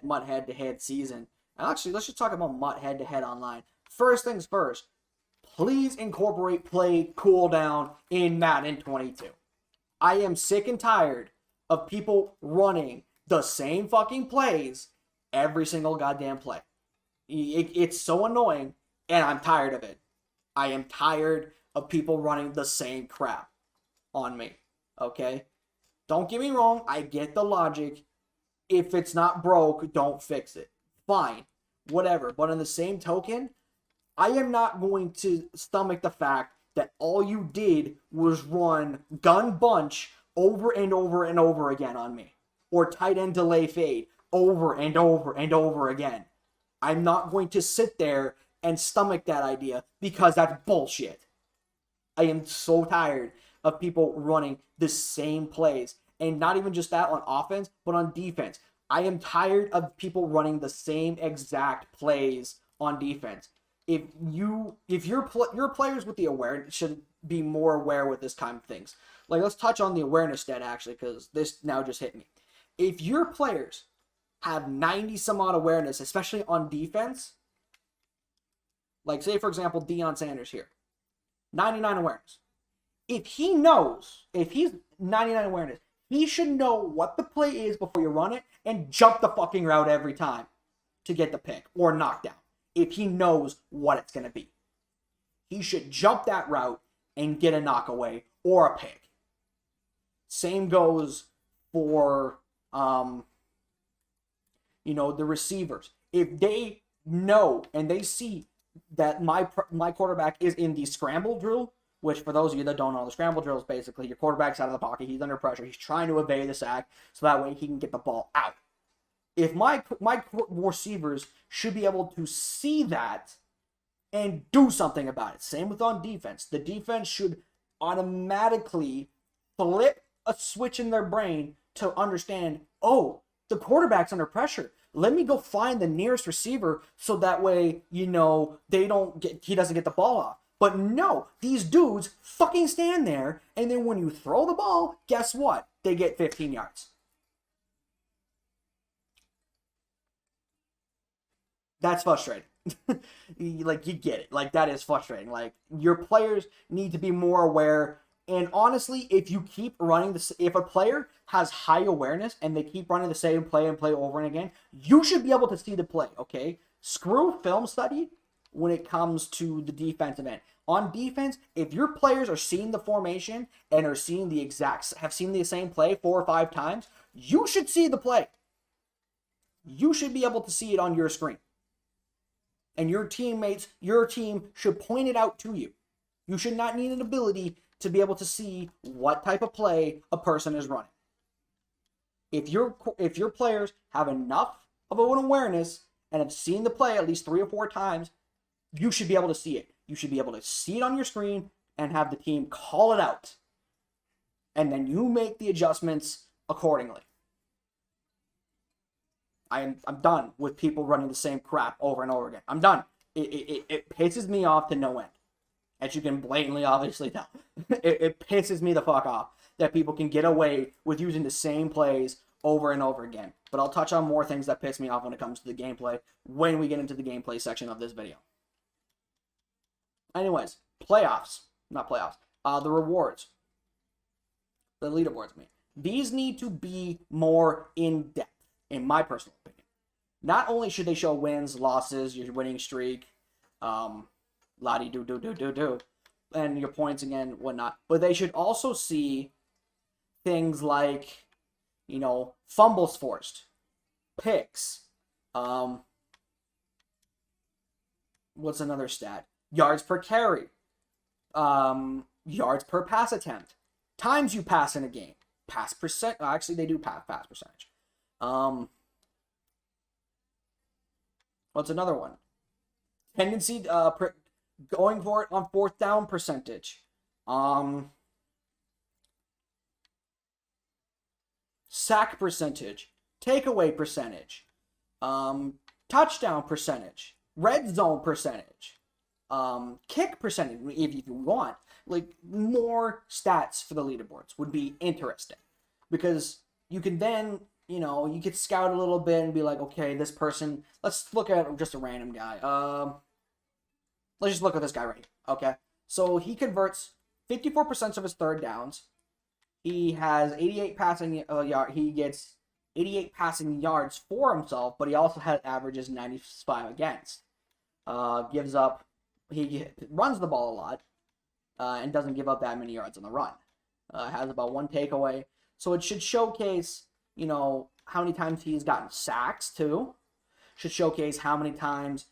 MUT head-to-head season. Actually, let's just talk about MUT head-to-head online. First things first, please incorporate play cooldown in Madden 22. I am sick and tired of people running the same fucking plays every single goddamn play. It's so annoying, and I'm tired of it. I am tired of people running the same crap on me, okay? Don't get me wrong, I get the logic. If it's not broke, don't fix it. Fine, whatever. But on the same token, I am not going to stomach the fact that all you did was run gun bunch over and over and over again on me. Or tight end delay fade over and over and over again. I'm not going to sit there and stomach that idea because that's bullshit. I am so tired of people running the same plays. And not even just that on offense, but on defense. I am tired of people running the same exact plays on defense. If your players with the awareness should be more aware with this kind of things. Like, let's touch on the awareness stat actually, because this now just hit me. If your players have 90 some odd awareness, especially on defense, like say for example Deion Sanders here, 99 awareness. If he's 99 awareness, he should know what the play is before you run it and jump the fucking route every time to get the pick or knockdown. If he knows what it's going to be, he should jump that route and get a knockaway or a pick. Same goes for, the receivers. If they know and they see that my quarterback is in the scramble drill, which for those of you that don't know, the scramble drill is basically your quarterback's out of the pocket, he's under pressure, he's trying to evade the sack, so that way he can get the ball out. If my receivers should be able to see that and do something about it. Same with on defense. The defense should automatically flip a switch in their brain to understand, oh, the quarterback's under pressure. Let me go find the nearest receiver so that way, he doesn't get the ball off. But no, these dudes fucking stand there, and then when you throw the ball, guess what? They get 15 yards. That's frustrating. Like, you get it. Like, that is frustrating. Like, your players need to be more aware. And honestly, if you keep running if a player has high awareness and they keep running the same play and play over and again, you should be able to see the play, okay? Screw film study when it comes to the defensive end. On defense, if your players are seeing the formation and have seen the same play 4 or 5 times, you should see the play. You should be able to see it on your screen. And your team should point it out to you. You should not need an ability to be able to see what type of play a person is running. If your players have enough of an awareness and have seen the play at least 3 or 4 times, you should be able to see it. You should be able to see it on your screen and have the team call it out. And then you make the adjustments accordingly. I'm done with people running the same crap over and over again. I'm done. It pisses me off to no end. As you can blatantly obviously tell. It pisses me the fuck off that people can get away with using the same plays over and over again. But I'll touch on more things that piss me off when it comes to the gameplay when we get into the gameplay section of this video. Anyways, the rewards. The leaderboards, these need to be more in-depth, in my personal opinion. Not only should they show wins, losses, your winning streak, la-di-do-do-do-do-do, and your points again, whatnot, but they should also see things like, fumbles forced, picks, what's another stat? Yards per carry, yards per pass attempt, times you pass in a game, pass percent. Actually, they do pass percentage. What's another one? Tendency going for it on 4th down percentage. Sack percentage, takeaway percentage, touchdown percentage, red zone percentage. Kick percentage, if you want. Like, more stats for the leaderboards would be interesting. Because you can then, you could scout a little bit and be like, okay, this person, let's look at just a random guy. Let's just look at this guy right here, okay? So he converts 54% of his 3rd downs. He has 88 passing yards. He gets 88 passing yards for himself, but he also averages 95 against. He runs the ball a lot and doesn't give up that many yards on the run. Has about 1 takeaway. So it should showcase, you know, how many times he's gotten sacks too. Should showcase how many times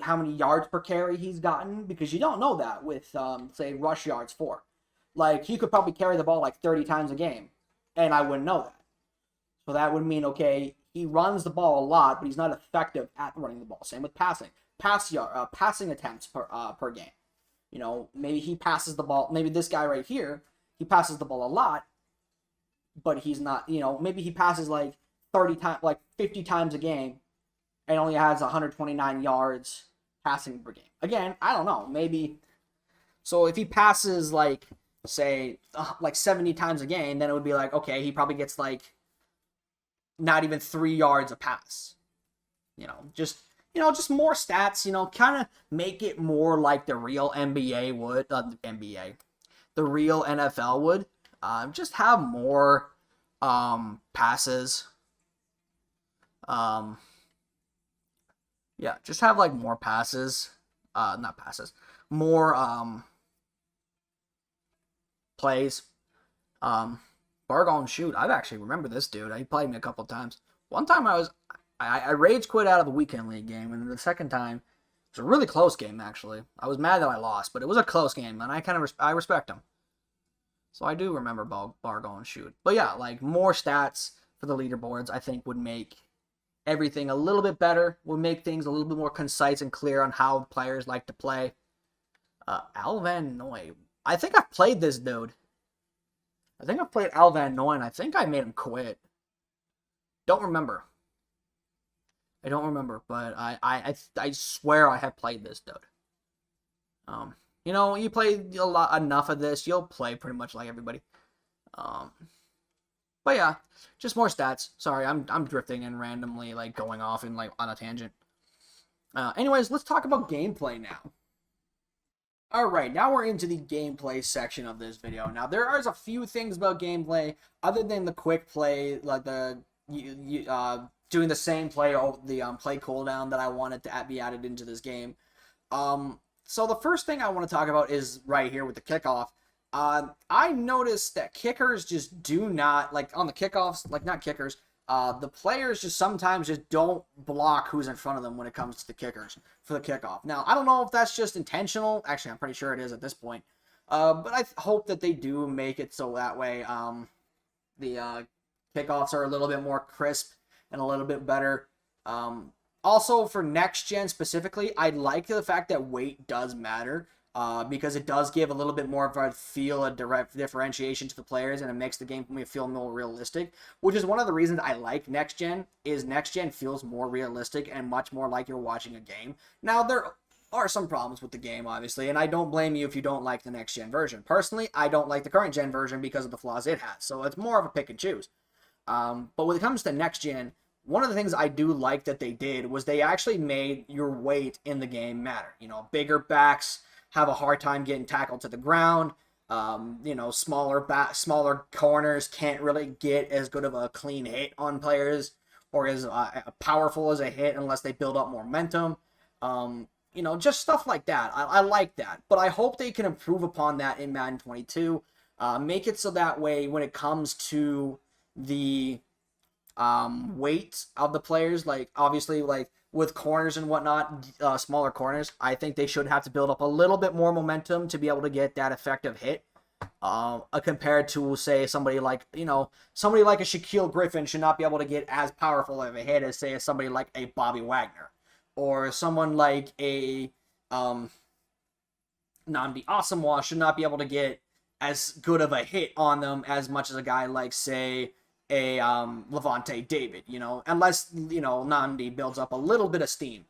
how many yards per carry he's gotten, because you don't know that with, say, rush yards for. Like, he could probably carry the ball like 30 times a game, and I wouldn't know that. So that would mean, okay, he runs the ball a lot, but he's not effective at running the ball. Same with passing. Passing attempts per game. You know, maybe he passes the ball. Maybe this guy right here, he passes the ball a lot, but he's not, you know, maybe he passes like 30 times, like 50 times a game, and only has 129 yards passing per game. Again, I don't know. Maybe. So if he passes like, say, like 70 times a game, then it would be like, okay, he probably gets like not even 3 yards a pass. You know, just more stats, you know, kind of make it more like the real NBA would, the real NFL would. Just have more passes. Yeah, just have like more passes. Not passes. More plays. Bargon shoot. I've actually remember this dude. He played me a couple times. One time I rage quit out of the weekend league game, and the second time it was a really close game actually. I was mad that I lost, but it was a close game, and I respect him. So I do remember Bargon shoot. But yeah, like more stats for the leaderboards, I think would make everything a little bit better. Would make things a little bit more concise and clear on how players like to play. Al Van Noy. I think I've played this dude. I think I've played Al Van Noy, and I think I made him quit. Don't remember. I don't remember, but I swear I have played this dude. You know, you play enough of this, you'll play pretty much like everybody. But yeah, just more stats. Sorry, I'm drifting and randomly like going off and like on a tangent. Anyways, let's talk about gameplay now. Alright, now we're into the gameplay section of this video. Now, there are a few things about gameplay, other than the quick play, like the doing the same play, or the play cooldown that I wanted to be added into this game. So the first thing I want to talk about is right here with the kickoff. I noticed that kickers just do not, like on the kickoffs, like not kickers, the players just sometimes just don't block who's in front of them when it comes to the kickers for the kickoff. Now, I don't know if that's just intentional. Actually, I'm pretty sure it is at this point. But I hope that they do make it so that way the kickoffs are a little bit more crisp and a little bit better. Also, for next gen specifically, I like the fact that weight does matter. Because it does give a little bit more of a feel, a direct differentiation to the players, and it makes the game feel more realistic, which is one of the reasons I like Next Gen, is Next Gen feels more realistic and much more like you're watching a game. Now, there are some problems with the game, obviously, and I don't blame you if you don't like the Next Gen version. Personally, I don't like the current Gen version because of the flaws it has, so it's more of a pick and choose. But when it comes to Next Gen, one of the things I do like that they did was they actually made your weight in the game matter. You know, bigger backs have a hard time getting tackled to the ground. You know, smaller corners can't really get as good of a clean hit on players, or as powerful as a hit unless they build up momentum. You know, just stuff like that. I like that, but I hope they can improve upon that in Madden 22. Make it so that way when it comes to the weight of the players, like obviously like with corners and whatnot, smaller corners, I think they should have to build up a little bit more momentum to be able to get that effective hit. Compared to, say, somebody like, you know, somebody like a Shaquille Griffin should not be able to get as powerful of a hit as, say, somebody like a Bobby Wagner. Or someone like a Nnamdi Asamoah should not be able to get as good of a hit on them as much as a guy like, say, a Levante David, you know, unless, you know, Nnamdi builds up a little bit of steam.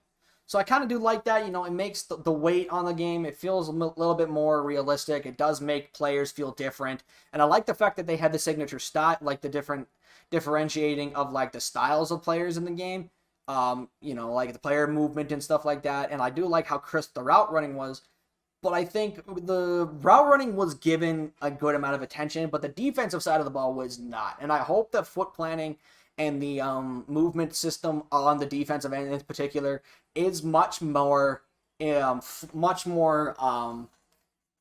So I kind of do like that, you know, it makes the weight on the game, it feels a little bit more realistic. It does make players feel different. And I like the fact that they had the signature style, like the different differentiating of like the styles of players in the game. You know, like the player movement and stuff like that. And I do like how crisp the route running was. But I think the route running was given a good amount of attention, but the defensive side of the ball was not. And I hope that foot planning and the movement system on the defensive end in particular is much more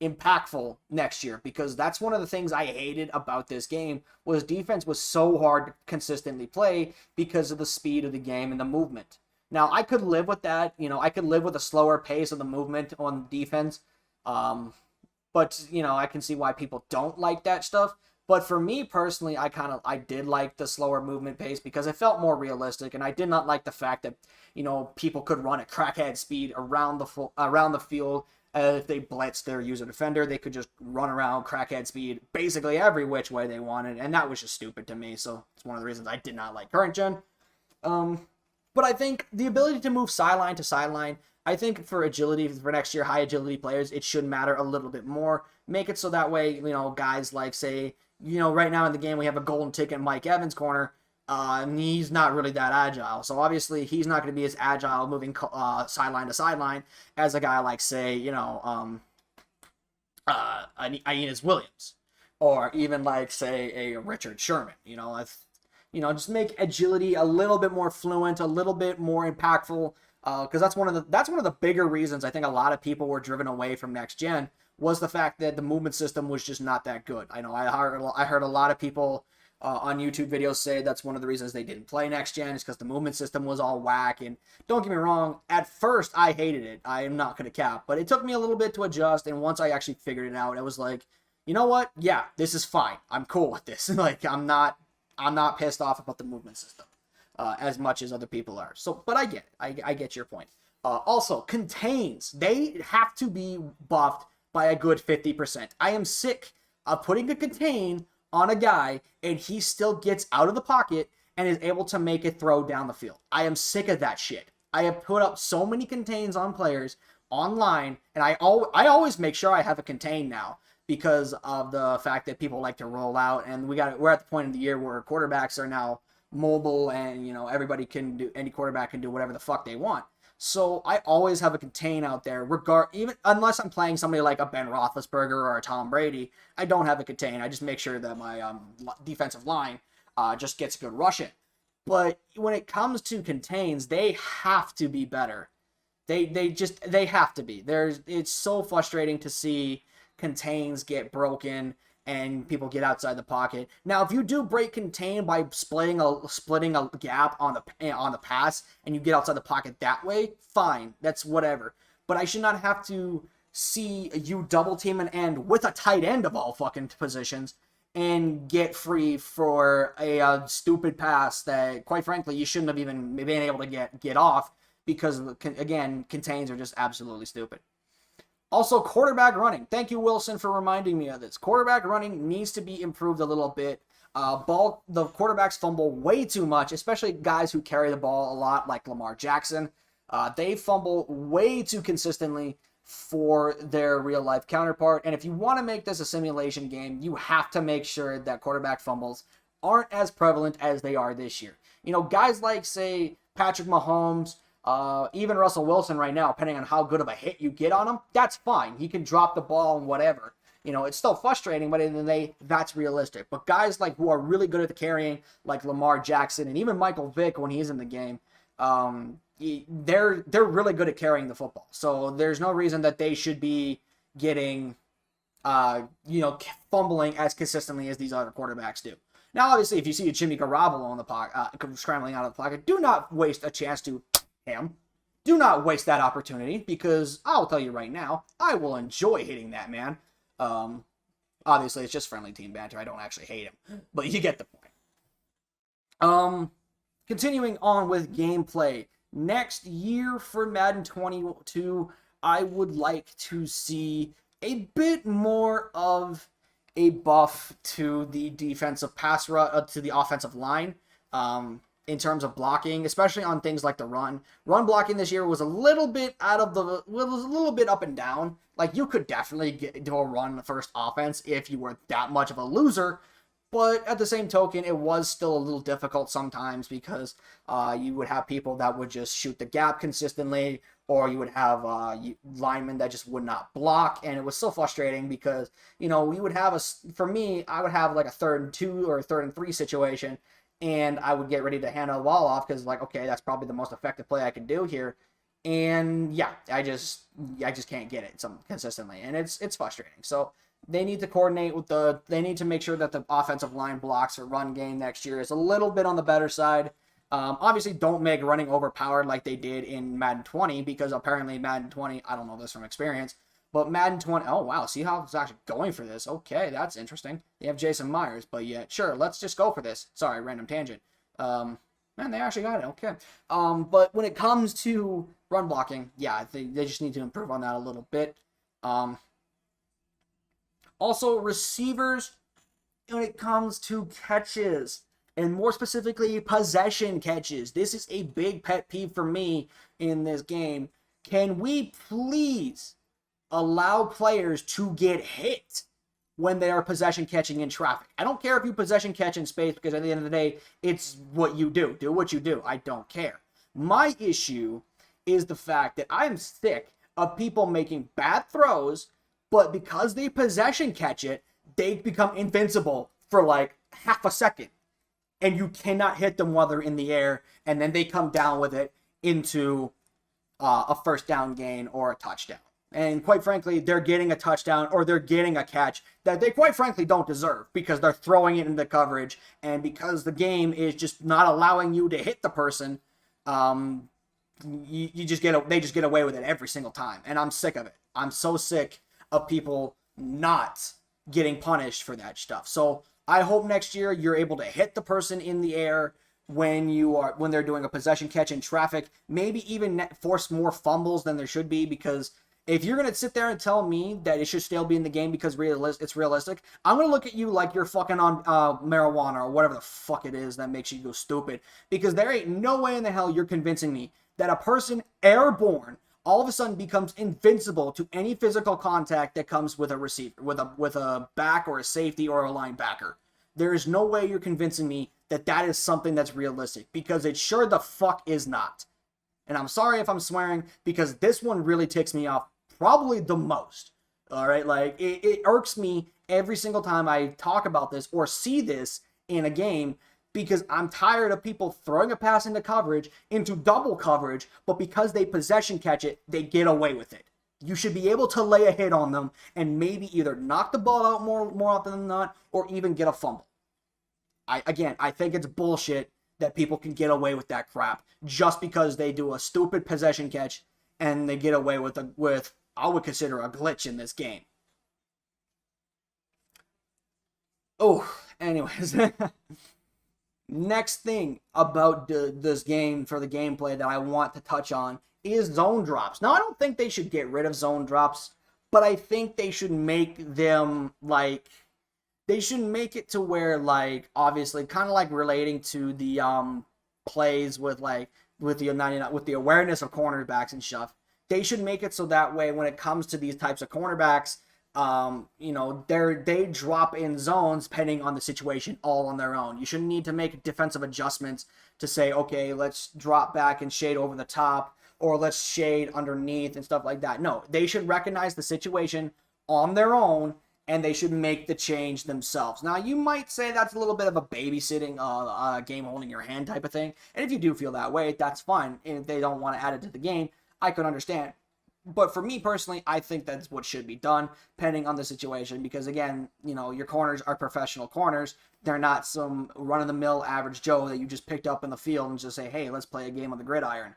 impactful next year, because that's one of the things I hated about this game was defense was so hard to consistently play because of the speed of the game and the movement. Now, I could live with that. I could live with a slower pace of the movement on defense. But, I can see why people don't like that stuff. But for me personally, I did like the slower movement pace because it felt more realistic, and I did not like the fact that, people could run at crackhead speed around the field. If they blitzed their user defender, they could just run around crackhead speed basically every which way they wanted, and that was just stupid to me. So it's one of the reasons I did not like current gen. But I think the ability to move sideline to sideline, I think for agility, for next year, high agility players, it should matter a little bit more. Make it so that way, guys like, say, right now in the game we have a golden ticket Mike Evans corner, and he's not really that agile. So obviously he's not going to be as agile moving sideline to sideline as a guy like, say, Aeneas Williams, or even like, say, a Richard Sherman. Just make agility a little bit more fluent, a little bit more impactful. Because that's one of the bigger reasons I think a lot of people were driven away from next gen was the fact that the movement system was just not that good. I know I heard a lot of people on YouTube videos say that's one of the reasons they didn't play next gen is because the movement system was all whack. And don't get me wrong, at first I hated it. I am not gonna cap, but it took me a little bit to adjust. And once I actually figured it out, I was like, you know what? Yeah, this is fine. I'm cool with this. Like I'm not pissed off about the movement system. As much as other people are. So, but I get it. I get your point. Also, contains. They have to be buffed by a good 50%. I am sick of putting a contain on a guy and he still gets out of the pocket and is able to make it throw down the field. I am sick of that shit. I have put up so many contains on players online, and I always make sure I have a contain now because of the fact that people like to roll out, and we're at the point in the year where quarterbacks are now mobile, and any quarterback can do whatever the fuck they want. So I always have a contain out there, even unless I'm playing somebody like a Ben Roethlisberger or a Tom Brady. I don't have a contain. I just make sure that my defensive line just gets a good rush in. But when it comes to contains, they have to be better. They have to be. It's so frustrating to see contains get broken and people get outside the pocket. Now, if you do break contain by splitting a gap on the pass and you get outside the pocket that way, fine, that's whatever. But I should not have to see you double team an end with a tight end of all fucking positions and get free for a stupid pass that, quite frankly, you shouldn't have even been able to get off because, again, contains are just absolutely stupid. Also, quarterback running. Thank you, Wilson, for reminding me of this. Quarterback running needs to be improved a little bit. The quarterbacks fumble way too much, especially guys who carry the ball a lot, like Lamar Jackson. They fumble way too consistently for their real-life counterpart. And if you want to make this a simulation game, you have to make sure that quarterback fumbles aren't as prevalent as they are this year. Guys like, say, Patrick Mahomes, even Russell Wilson right now, depending on how good of a hit you get on him, that's fine. He can drop the ball and whatever. It's still frustrating, but in the day, that's realistic. But guys like who are really good at the carrying, like Lamar Jackson and even Michael Vick when he's in the game, they're really good at carrying the football. So there's no reason that they should be getting, fumbling as consistently as these other quarterbacks do. Now, obviously, if you see a Jimmy Garoppolo on the pocket, scrambling out of the pocket, do not waste a chance to him. Do not waste that opportunity, because I'll tell you right now, I will enjoy hitting that man. Obviously, it's just friendly team banter. I don't actually hate him, but you get the point. Continuing on with gameplay. Next year for Madden 22, I would like to see a bit more of a buff to the defensive pass rush, to the offensive line. In terms of blocking, especially on things like the run. Run blocking this year was a little bit up and down. Like, you could definitely do a run first offense if you were that much of a loser, but at the same token, it was still a little difficult sometimes because you would have people that would just shoot the gap consistently, or you would have linemen that just would not block, and it was so frustrating because, we would have for me, I would have like a 3rd and 2 or a 3rd and 3 situation, and I would get ready to hand the ball off because, like, okay, that's probably the most effective play I can do here. And yeah, I just can't get it consistently, and it's frustrating. So they need to coordinate with they need to make sure that the offensive line blocks for run game next year is a little bit on the better side. Obviously, don't make running overpowered like they did in Madden 20, because apparently Madden 20, I don't know this from experience, but Madden 20, oh wow, Seahawks is actually going for this. Okay, that's interesting. They have Jason Myers, but yeah, sure, let's just go for this. Sorry, random tangent. Man, they actually got it. Okay. But when it comes to run blocking, yeah, they just need to improve on that a little bit. Also, receivers, when it comes to catches, and more specifically, possession catches. This is a big pet peeve for me in this game. Can we please allow players to get hit when they are possession catching in traffic? I don't care if you possession catch in space, because at the end of the day, it's what you do. Do what you do. I don't care. My issue is the fact that I am sick of people making bad throws, but because they possession catch it, they become invincible for like half a second. And you cannot hit them while they're in the air, and then they come down with it into a first down gain or a touchdown. And quite frankly, they're getting a touchdown or they're getting a catch that they quite frankly don't deserve, because they're throwing it into coverage, and because the game is just not allowing you to hit the person. They just get away with it every single time, and I'm sick of it. I'm so sick of people not getting punished for that stuff. So I hope next year you're able to hit the person in the air when they're doing a possession catch in traffic. Maybe even force more fumbles than there should be, because if you're going to sit there and tell me that it should still be in the game because it's realistic, I'm going to look at you like you're fucking on marijuana or whatever the fuck it is that makes you go stupid. Because there ain't no way in the hell you're convincing me that a person airborne all of a sudden becomes invincible to any physical contact that comes with a receiver, with a back or a safety or a linebacker. There is no way you're convincing me that that is something that's realistic, because it sure the fuck is not. And I'm sorry if I'm swearing, because this one really ticks me off probably the most. All right, like it irks me every single time I talk about this or see this in a game, because I'm tired of people throwing a pass into coverage, into double coverage, but because they possession catch it, they get away with it. You should be able to lay a hit on them and maybe either knock the ball out more often than not, or even get a fumble. I think it's bullshit that people can get away with that crap just because they do a stupid possession catch and they get away with I would consider a glitch in this game. Oh, anyways. Next thing about this game for the gameplay that I want to touch on is zone drops. Now, I don't think they should get rid of zone drops, but I think they should make them like, they should make it to where, like, obviously kind of like relating to the plays with the awareness of cornerbacks and stuff. They should make it so that way when it comes to these types of cornerbacks, they drop in zones depending on the situation all on their own. You shouldn't need to make defensive adjustments to say, okay, let's drop back and shade over the top, or let's shade underneath and stuff like that. No, they should recognize the situation on their own, and they should make the change themselves. Now, you might say that's a little bit of a babysitting, game holding your hand type of thing, and if you do feel that way, that's fine. And if they don't want to add it to the game, I could understand. But for me personally, I think that's what should be done, depending on the situation. Because again, your corners are professional corners. They're not some run-of-the-mill average Joe that you just picked up in the field and just say, hey, let's play a game on the gridiron.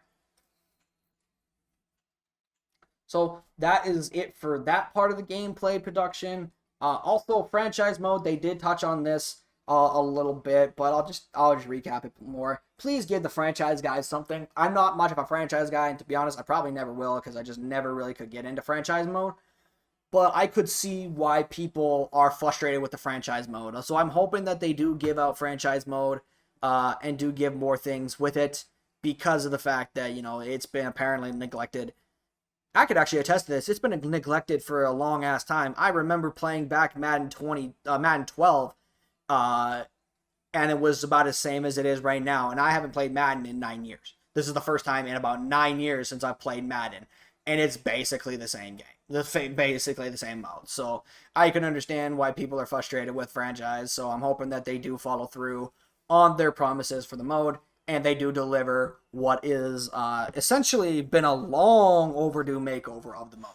So that is it for that part of the gameplay production. Also, franchise mode, they did touch on this a little bit, but I'll just recap it more. Please give the franchise guys something. I'm not much of a franchise guy, and to be honest, I probably never will, because I just never really could get into franchise mode. But I could see why people are frustrated with the franchise mode. So I'm hoping that they do give out franchise mode and do give more things with it, because of the fact that, it's been apparently neglected. I could actually attest to this. It's been neglected for a long ass time. I remember playing back Madden 12, and it was about the same as it is right now. And I haven't played Madden in 9 years. This is the first time in about 9 years since I've played Madden, and it's basically the same game, basically the same mode. So I can understand why people are frustrated with franchise. So I'm hoping that they do follow through on their promises for the mode. and they do deliver what is essentially been a long overdue makeover of the mode.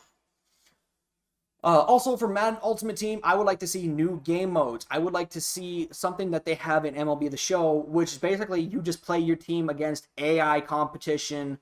Also, for Madden Ultimate Team, I would like to see new game modes. I would like to see something that they have in MLB The Show, which is basically you just play your team against AI competition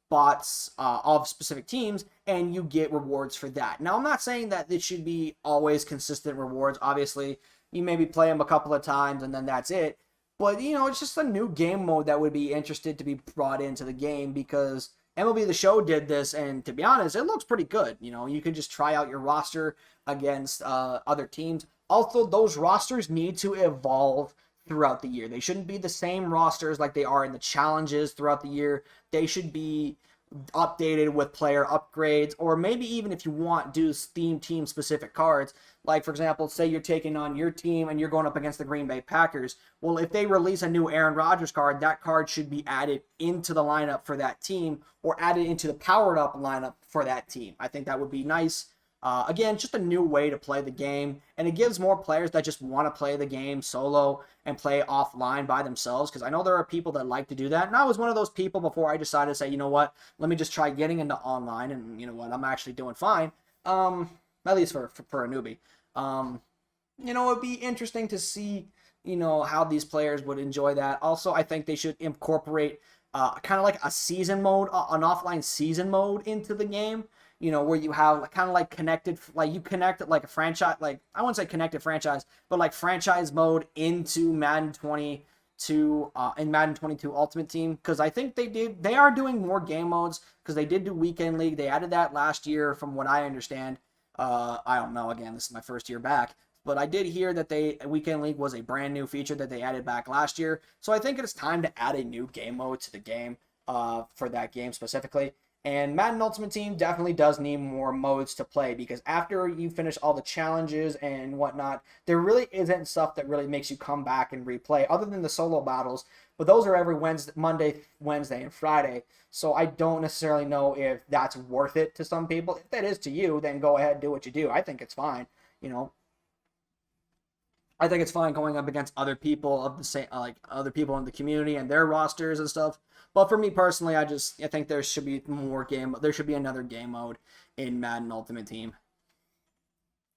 bots of specific teams, and you get rewards for that. Now, I'm not saying that it should be always consistent rewards. Obviously, you maybe play them a couple of times, and then that's it. But, you know, it's just a new game mode that would be interested to be brought into the game, because MLB The Show did this, and to be honest, it looks pretty good. You know, you can just try out your roster against other teams. Also, those rosters need to evolve throughout the year. They shouldn't be the same rosters like they are in the challenges throughout the year. They should be updated with player upgrades, or maybe even if you want, do team specific cards. Like, for example, say you're taking on your team and you're going up against the Green Bay Packers. Well, if they release a new Aaron Rodgers card, that card should be added into the lineup for that team, or added into the powered up lineup for that team. I think that would be nice. Again, just a new way to play the game, and it gives more players that just want to play the game solo and play offline by themselves, because I know there are people that like to do that, and I was one of those people before I decided to say, you know what, let me just try getting into online, and you know what, I'm actually doing fine, at least for a newbie. You know, it'd be interesting to see, you know, how these players would enjoy that. Also, I think they should incorporate kind of like a season mode, an offline season mode into the game. You know, where you have kind of like connected, like you connect it like a franchise, like I wouldn't say connected franchise, but like franchise mode into Madden 22 and Madden 22 Ultimate Team, because I think they are doing more game modes, because they did do Weekend League. They added that last year, from what I understand. I don't know. Again, this is my first year back, but I did hear that Weekend League was a brand new feature that they added back last year. So I think it's time to add a new game mode to the game for that game specifically. And Madden Ultimate Team definitely does need more modes to play, because after you finish all the challenges and whatnot, there really isn't stuff that really makes you come back and replay, other than the solo battles. But those are every Monday, Wednesday, and Friday. So I don't necessarily know if that's worth it to some people. If that is to you, then go ahead and do what you do. I think it's fine. You know, I think it's fine going up against other people of the same, like other people in the community and their rosters and stuff. But for me personally, I think there should be there should be another game mode in Madden Ultimate Team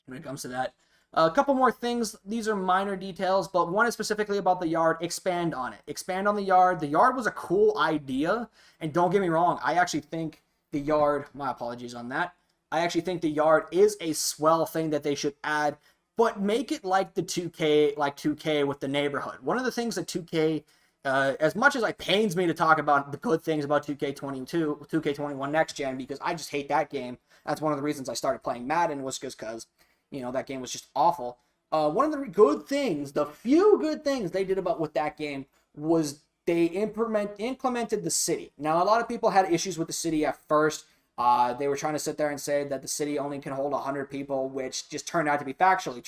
when it comes to that. A couple more things. These are minor details, but one is specifically about the yard. Expand on it. Expand on the yard. The yard was a cool idea, and don't get me wrong, I actually think the yard, my apologies on that, I actually think the yard is a swell thing that they should add, but make it like the 2K with the neighborhood. One of the things that 2K, as much as it pains me to talk about the good things about 2K22, 2K21 Next Gen, because I just hate that game. That's one of the reasons I started playing Madden, was just because, you know, that game was just awful. One of the good things, the few good things they did with that game, was they implemented the city. Now, a lot of people had issues with the city at first. They were trying to sit there and say that the city only can hold 100 people, which just turned out to be factually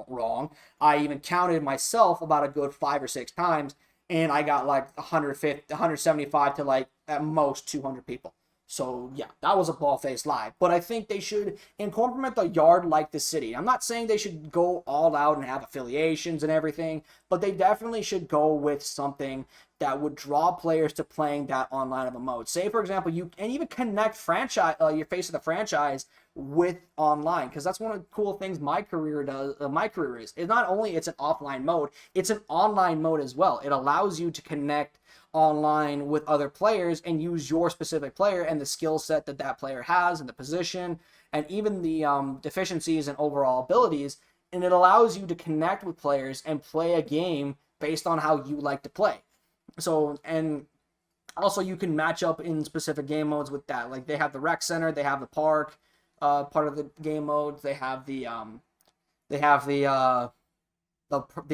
wrong. I even counted myself about a good 5 or 6 times, and I got like 150, 175 to like at most 200 people. So yeah, that was a ball-faced lie. But I think they should incorporate the yard like the city. I'm not saying they should go all out and have affiliations and everything, but they definitely should go with something that would draw players to playing that online of a mode. Say, for example, you can even connect your face of the franchise with online, because that's one of the cool things my career is. It's not only it's an offline mode, it's an online mode as well. It allows you to connect online with other players and use your specific player and the skill set that that player has and the position and even the deficiencies and overall abilities, and it allows you to connect with players and play a game based on how you like to play. So, and also you can match up in specific game modes with that. Like, they have the rec center, they have the park part of the game modes, they have the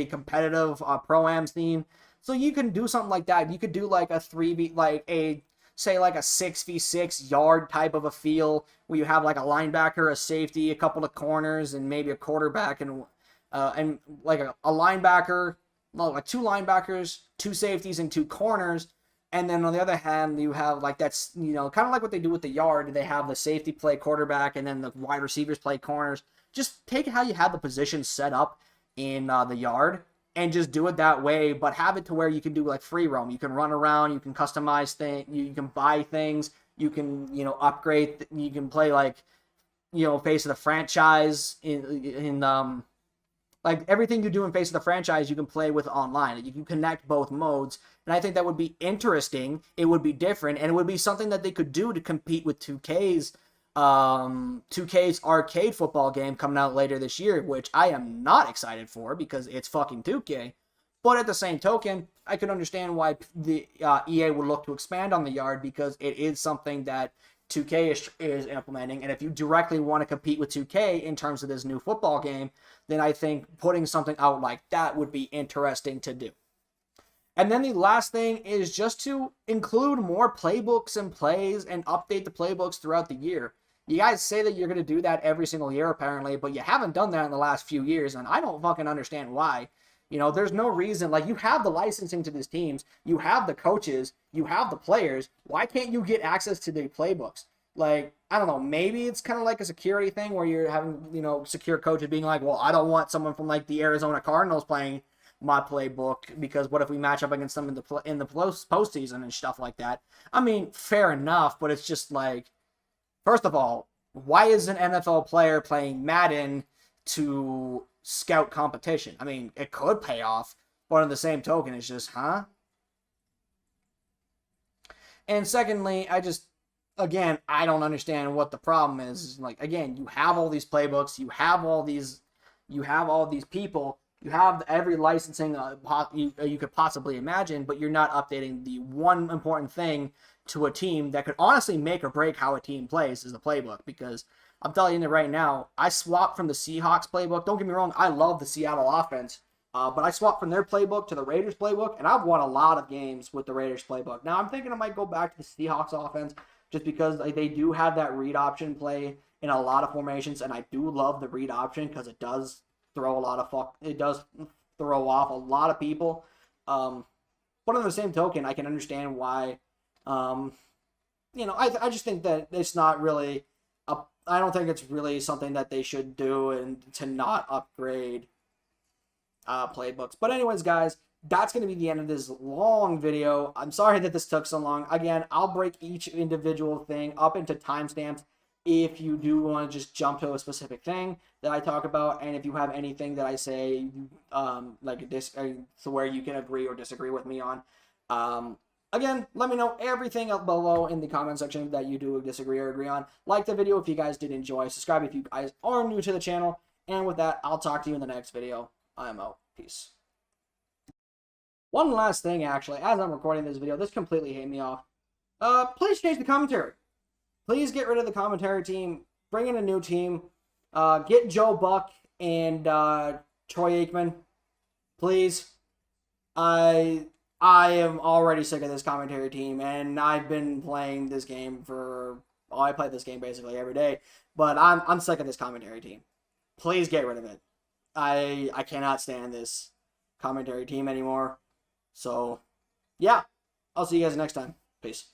competitive pro-am theme. So you can do something like that. You could do like a 3v, like a 6v6 yard type of a feel, where you have like a linebacker, a safety, a couple of corners, and maybe a quarterback, and like a linebacker, like 2 linebackers, 2 safeties, and 2 corners. And then on the other hand, you have like that's, you know, kind of like what they do with the yard. They have the safety play quarterback, and then the wide receivers play corners. Just take how you have the position set up in the yard, and just do it that way, but have it to where you can do like free roam. You can run around, you can customize things, you can buy things, you can, you know, upgrade, you can play like, you know, face of the franchise in like everything you do in face of the franchise you can play with online. You can connect both modes, and I think that would be interesting. It would be different, and it would be something that they could do to compete with 2K's arcade football game coming out later this year, which I am not excited for because it's fucking 2K. But at the same token, I can understand why the EA would look to expand on the yard, because it is something that 2K is implementing. And if you directly want to compete with 2K in terms of this new football game, then I think putting something out like that would be interesting to do. And then the last thing is just to include more playbooks and plays and update the playbooks throughout the year. You guys say that you're going to do that every single year apparently, but you haven't done that in the last few years, and I don't fucking understand why. You know, there's no reason. Like, you have the licensing to these teams, you have the coaches, you have the players. Why can't you get access to the playbooks? Like, I don't know, maybe it's kind of like a security thing where you're having, you know, secure coaches being like, well, I don't want someone from like the Arizona Cardinals playing my playbook, because what if we match up against them in the postseason and stuff like that? I mean, fair enough, but it's just like, first of all, why is an NFL player playing Madden to scout competition? I mean, it could pay off, but on the same token, it's just, huh? And secondly, again, I don't understand what the problem is. Like, again, you have all these playbooks, you have all these people, you have every licensing you could possibly imagine, but you're not updating the one important thing to a team that could honestly make or break how a team plays, is the playbook. Because I'm telling you right now, I swapped from the Seahawks playbook. Don't get me wrong, I love the Seattle offense, but I swapped from their playbook to the Raiders playbook, and I've won a lot of games with the Raiders playbook. Now I'm thinking I might go back to the Seahawks offense, just because they do have that read option play in a lot of formations, and I do love the read option because it does throw off a lot of people. But on the same token, I can understand why. You know, I just think that it's not really I don't think it's really something that they should do, and to not upgrade playbooks. But anyways, guys, that's going to be the end of this long video. I'm sorry that this took so long. Again, I'll break each individual thing up into timestamps if you do want to just jump to a specific thing that I talk about, and if you have anything that I say like this, so where you can agree or disagree with me on. Again, let me know everything up below in the comment section that you do disagree or agree on. Like the video if you guys did enjoy. Subscribe if you guys are new to the channel. And with that, I'll talk to you in the next video. I'm out. Peace. One last thing, actually, as I'm recording this video, this completely hit me off. Please change the commentary. Please get rid of the commentary team. Bring in a new team. Get Joe Buck and Troy Aikman. Please. I am already sick of this commentary team, and I've been playing this game I play this game basically every day, but I'm sick of this commentary team. Please get rid of it. I cannot stand this commentary team anymore. So, yeah. I'll see you guys next time. Peace.